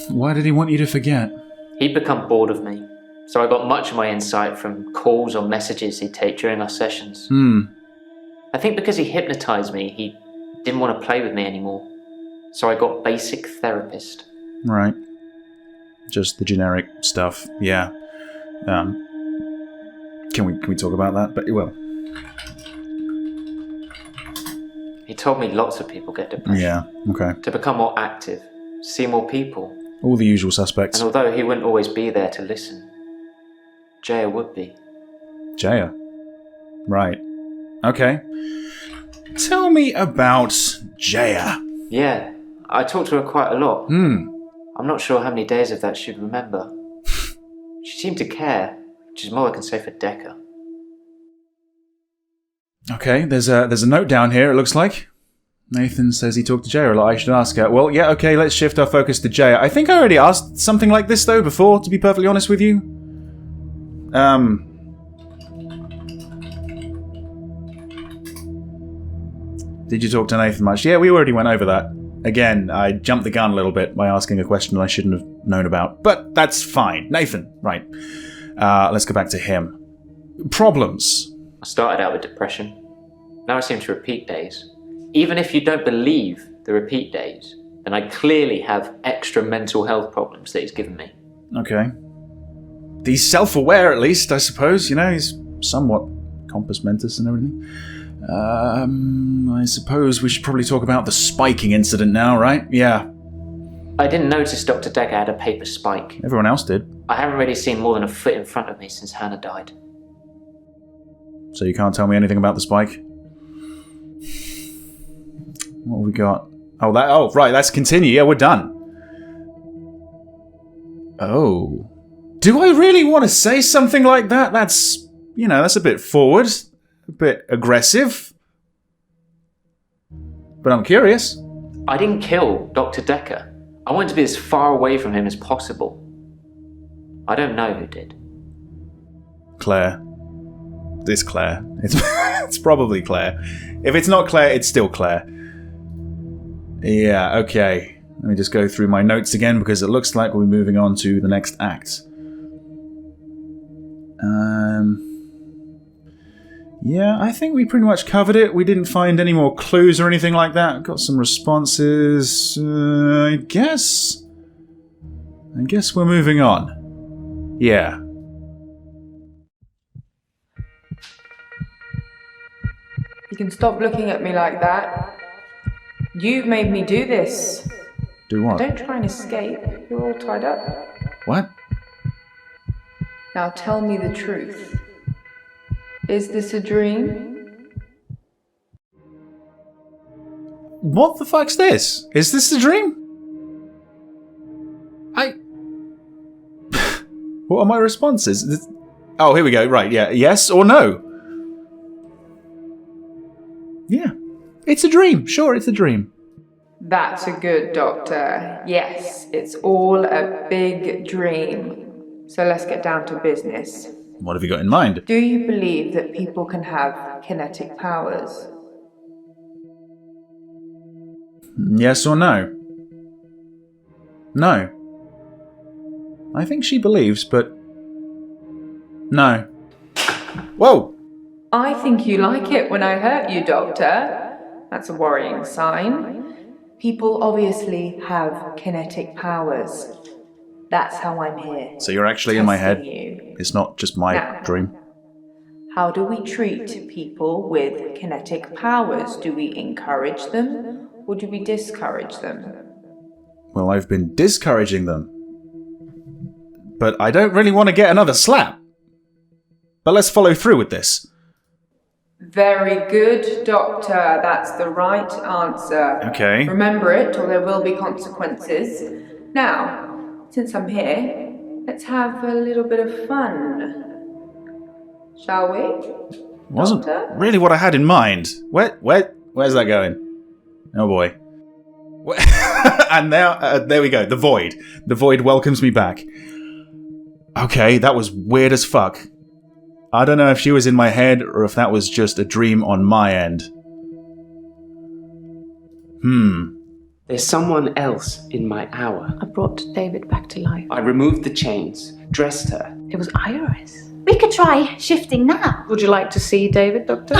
Why did he want you to forget? He'd become bored of me, so I got much of my insight from calls or messages he'd take during our sessions. I think because he hypnotized me, he didn't want to play with me anymore, so I got basic therapist. Right. Just the generic stuff, yeah. Can we talk about that? But well. He told me lots of people get depression. Yeah, okay. To become more active, see more people. All the usual suspects. And although he wouldn't always be there to listen, Jaya would be. Jaya. Right. Okay. Tell me about Jaya. Yeah, I talked to her quite a lot. I'm not sure how many days of that she'd remember. She seemed to care, which is more I can say for Dekker. Okay, there's a note down here, it looks like. Nathan says he talked to Jaya a lot. I should ask her. Well, yeah, okay, let's shift our focus to Jaya. I think I already asked something like this, though, before, to be perfectly honest with you. Did you talk to Nathan much? Yeah, we already went over that. Again, I jumped the gun a little bit by asking a question I shouldn't have known about. But that's fine. Nathan, right. Let's go back to him. Problems. I started out with depression. Now I seem to repeat days. Even if you don't believe the repeat days, then I clearly have extra mental health problems that he's given me. Okay. He's self-aware, at least, I suppose. You know, he's somewhat compos mentis and everything. I suppose we should probably talk about the spiking incident now, right? Yeah. I didn't notice Dr. Dekker had a paper spike. Everyone else did. I haven't really seen more than a foot in front of me since Hannah died. So you can't tell me anything about the spike? What have we got? Oh, right, let's continue. Yeah, we're done. Oh. Do I really want to say something like that? That's, that's a bit forward. A bit aggressive. But I'm curious. I didn't kill Dr. Dekker. I wanted to be as far away from him as possible. I don't know who did. Claire. It's Claire. It's probably Claire. If it's not Claire, it's still Claire. Yeah, okay. Let me just go through my notes again because it looks like we'll be moving on to the next act. Yeah, I think we pretty much covered it. We didn't find any more clues or anything like that. Got some responses. I guess we're moving on. Yeah. You can stop looking at me like that. You've made me do this. Do what? Don't try and escape. You're all tied up. What? Now tell me the truth. Is this a dream? What the fuck's this? Is this a dream? What are my responses? Oh, here we go. Right, yeah. Yes or no? Yeah. It's a dream. Sure, it's a dream. That's a good doctor. Yes, it's all a big dream. So let's get down to business. What have you got in mind? Do you believe that people can have kinetic powers? Yes or no? No. I think she believes, but... no. Whoa! I think you like it when I hurt you, Doctor. That's a worrying sign. People obviously have kinetic powers. That's how I'm here. So you're actually in my head. You. It's not just my dream. How do we treat people with kinetic powers? Do we encourage them or do we discourage them? Well, I've been discouraging them. But I don't really want to get another slap. But let's follow through with this. Very good, Doctor. That's the right answer. Okay. Remember it, or there will be consequences. Now, since I'm here, let's have a little bit of fun. Shall we? Wasn't Doctor? really what I had in mind. Where's that going? Oh boy. And now, there we go. The void. The void welcomes me back. Okay, that was weird as fuck. I don't know if she was in my head or if that was just a dream on my end. There's someone else in my hour. I brought David back to life. I removed the chains, dressed her. It was Iris. We could try shifting now. Would you like to see David, Doctor?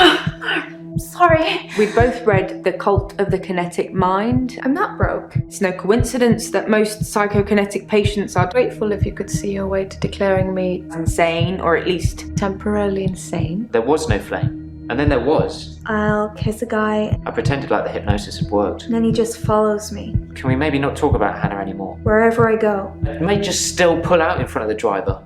Sorry. We both read The Cult of the Kinetic Mind. I'm not broke. It's no coincidence that most psychokinetic patients are Grateful if you could see your way to declaring me insane, or at least temporarily insane. There was no flame. And then there was. I'll kiss a guy, I pretended like the hypnosis had worked. and then he just follows me Can we maybe not talk about Hannah anymore? wherever I go. You may just still pull out in front of the driver.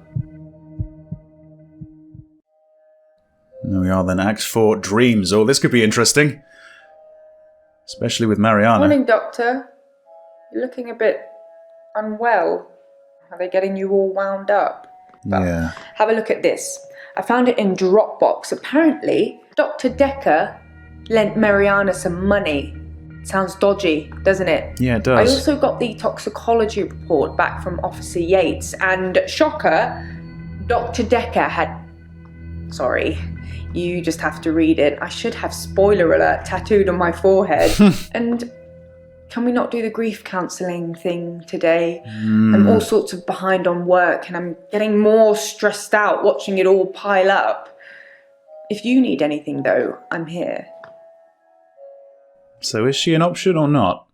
There we are then, Act 4, Dreams. Oh, this could be interesting. Especially with Mariana. Morning, Doctor. You're looking a bit unwell. Are they getting you all wound up? Yeah. Have a look at this. I found it in Dropbox. Apparently, Dr. Dekker lent Mariana some money. Sounds dodgy, doesn't it? Yeah, it I does. also got the toxicology report back from Officer Yates, and shocker, Dr. Dekker had... Sorry, you just have to read it. I should have spoiler alert tattooed on my forehead. And can we not do the grief counselling thing today? I'm all sorts of behind on work, and I'm getting more stressed out watching it all pile up. If you need anything, though, I'm here. So is she an option or not?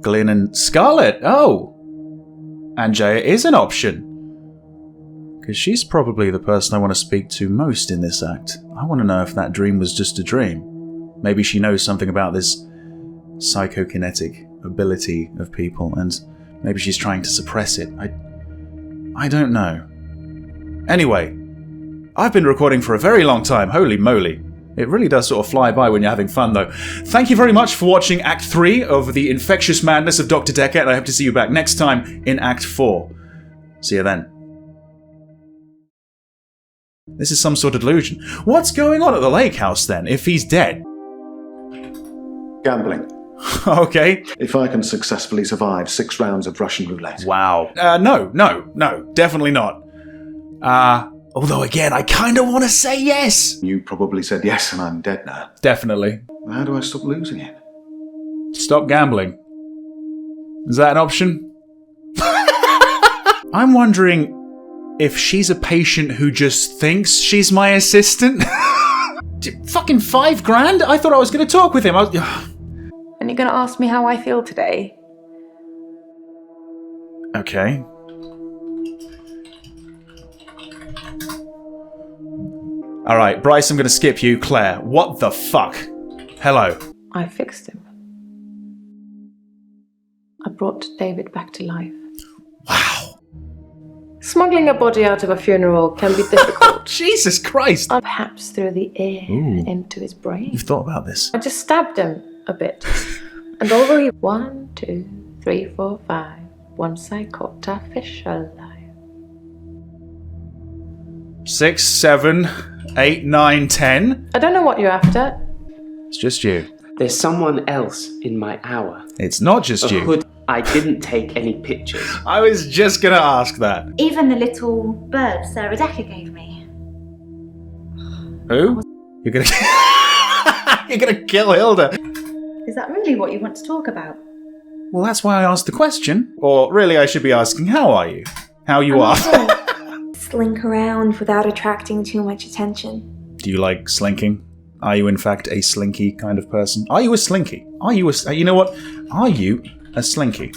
Glyn and Scarlett. Oh! Anjaya is an option. Because she's probably the person I want to speak to most in this act. I want to know if that dream was just a dream. Maybe she knows something about this psychokinetic ability of people, and maybe she's trying to suppress it. I don't know. Anyway, I've been recording for a very long time, holy moly. It really does sort of fly by when you're having fun, though. Thank you very much for watching Act 3 of The Infectious Madness of Dr. Dekker, and I hope to see you back next time in Act 4. See you then. This is some sort of delusion. What's going on at the lake house, then, if he's dead? Gambling. Okay. If I can successfully survive 6 rounds of Russian roulette. Wow. No, definitely not. Although again, I kind of want to say yes. You probably said yes and I'm dead now. Definitely. How do I stop losing it? Stop gambling. Is that an option? I'm wondering if she's a patient who just thinks she's my assistant. Fucking $5,000? I thought I was going to talk with him. And you're going to ask me how I feel today? Okay. Alright, Bryce, I'm going to skip you. Claire, what the fuck? Hello. I fixed him. I brought David back to life. Wow. Smuggling a body out of a funeral can be difficult. Jesus Christ. Perhaps through the air Ooh. into his brain. You've thought about this. I just stabbed him a bit. And although he 1, 2, 3, 4, 5, once I caught a fish alive. 6, 7, 8, 9, 10. I don't know what you're after. It's just you. There's someone else in my hour. It's not just A you. hood. I didn't take any pictures. I was just gonna ask that. Even the little bird Sarah Dekker gave me. Who? You're gonna You're gonna kill Hilda. Is that really what you want to talk about? Well, that's why I asked the question. Or really, I should be asking, how are you? How you are. Slink around without attracting too much attention. Do you like slinking? Are you in fact a slinky kind of person? Are you a slinky? Are you a... You know what? Are you a slinky?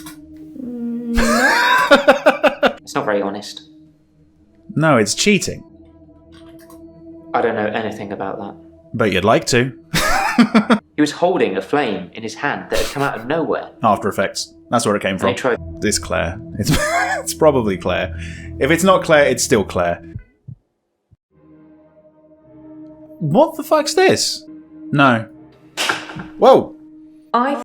It's not very honest. No, it's cheating. I don't know anything about that. But you'd like to. He was holding a flame in his hand that had come out of nowhere. After Effects. That's where it came And from. he tried. It's Claire. It's probably Claire. If it's not Claire, it's still Claire. What the fuck's this? No. Whoa. I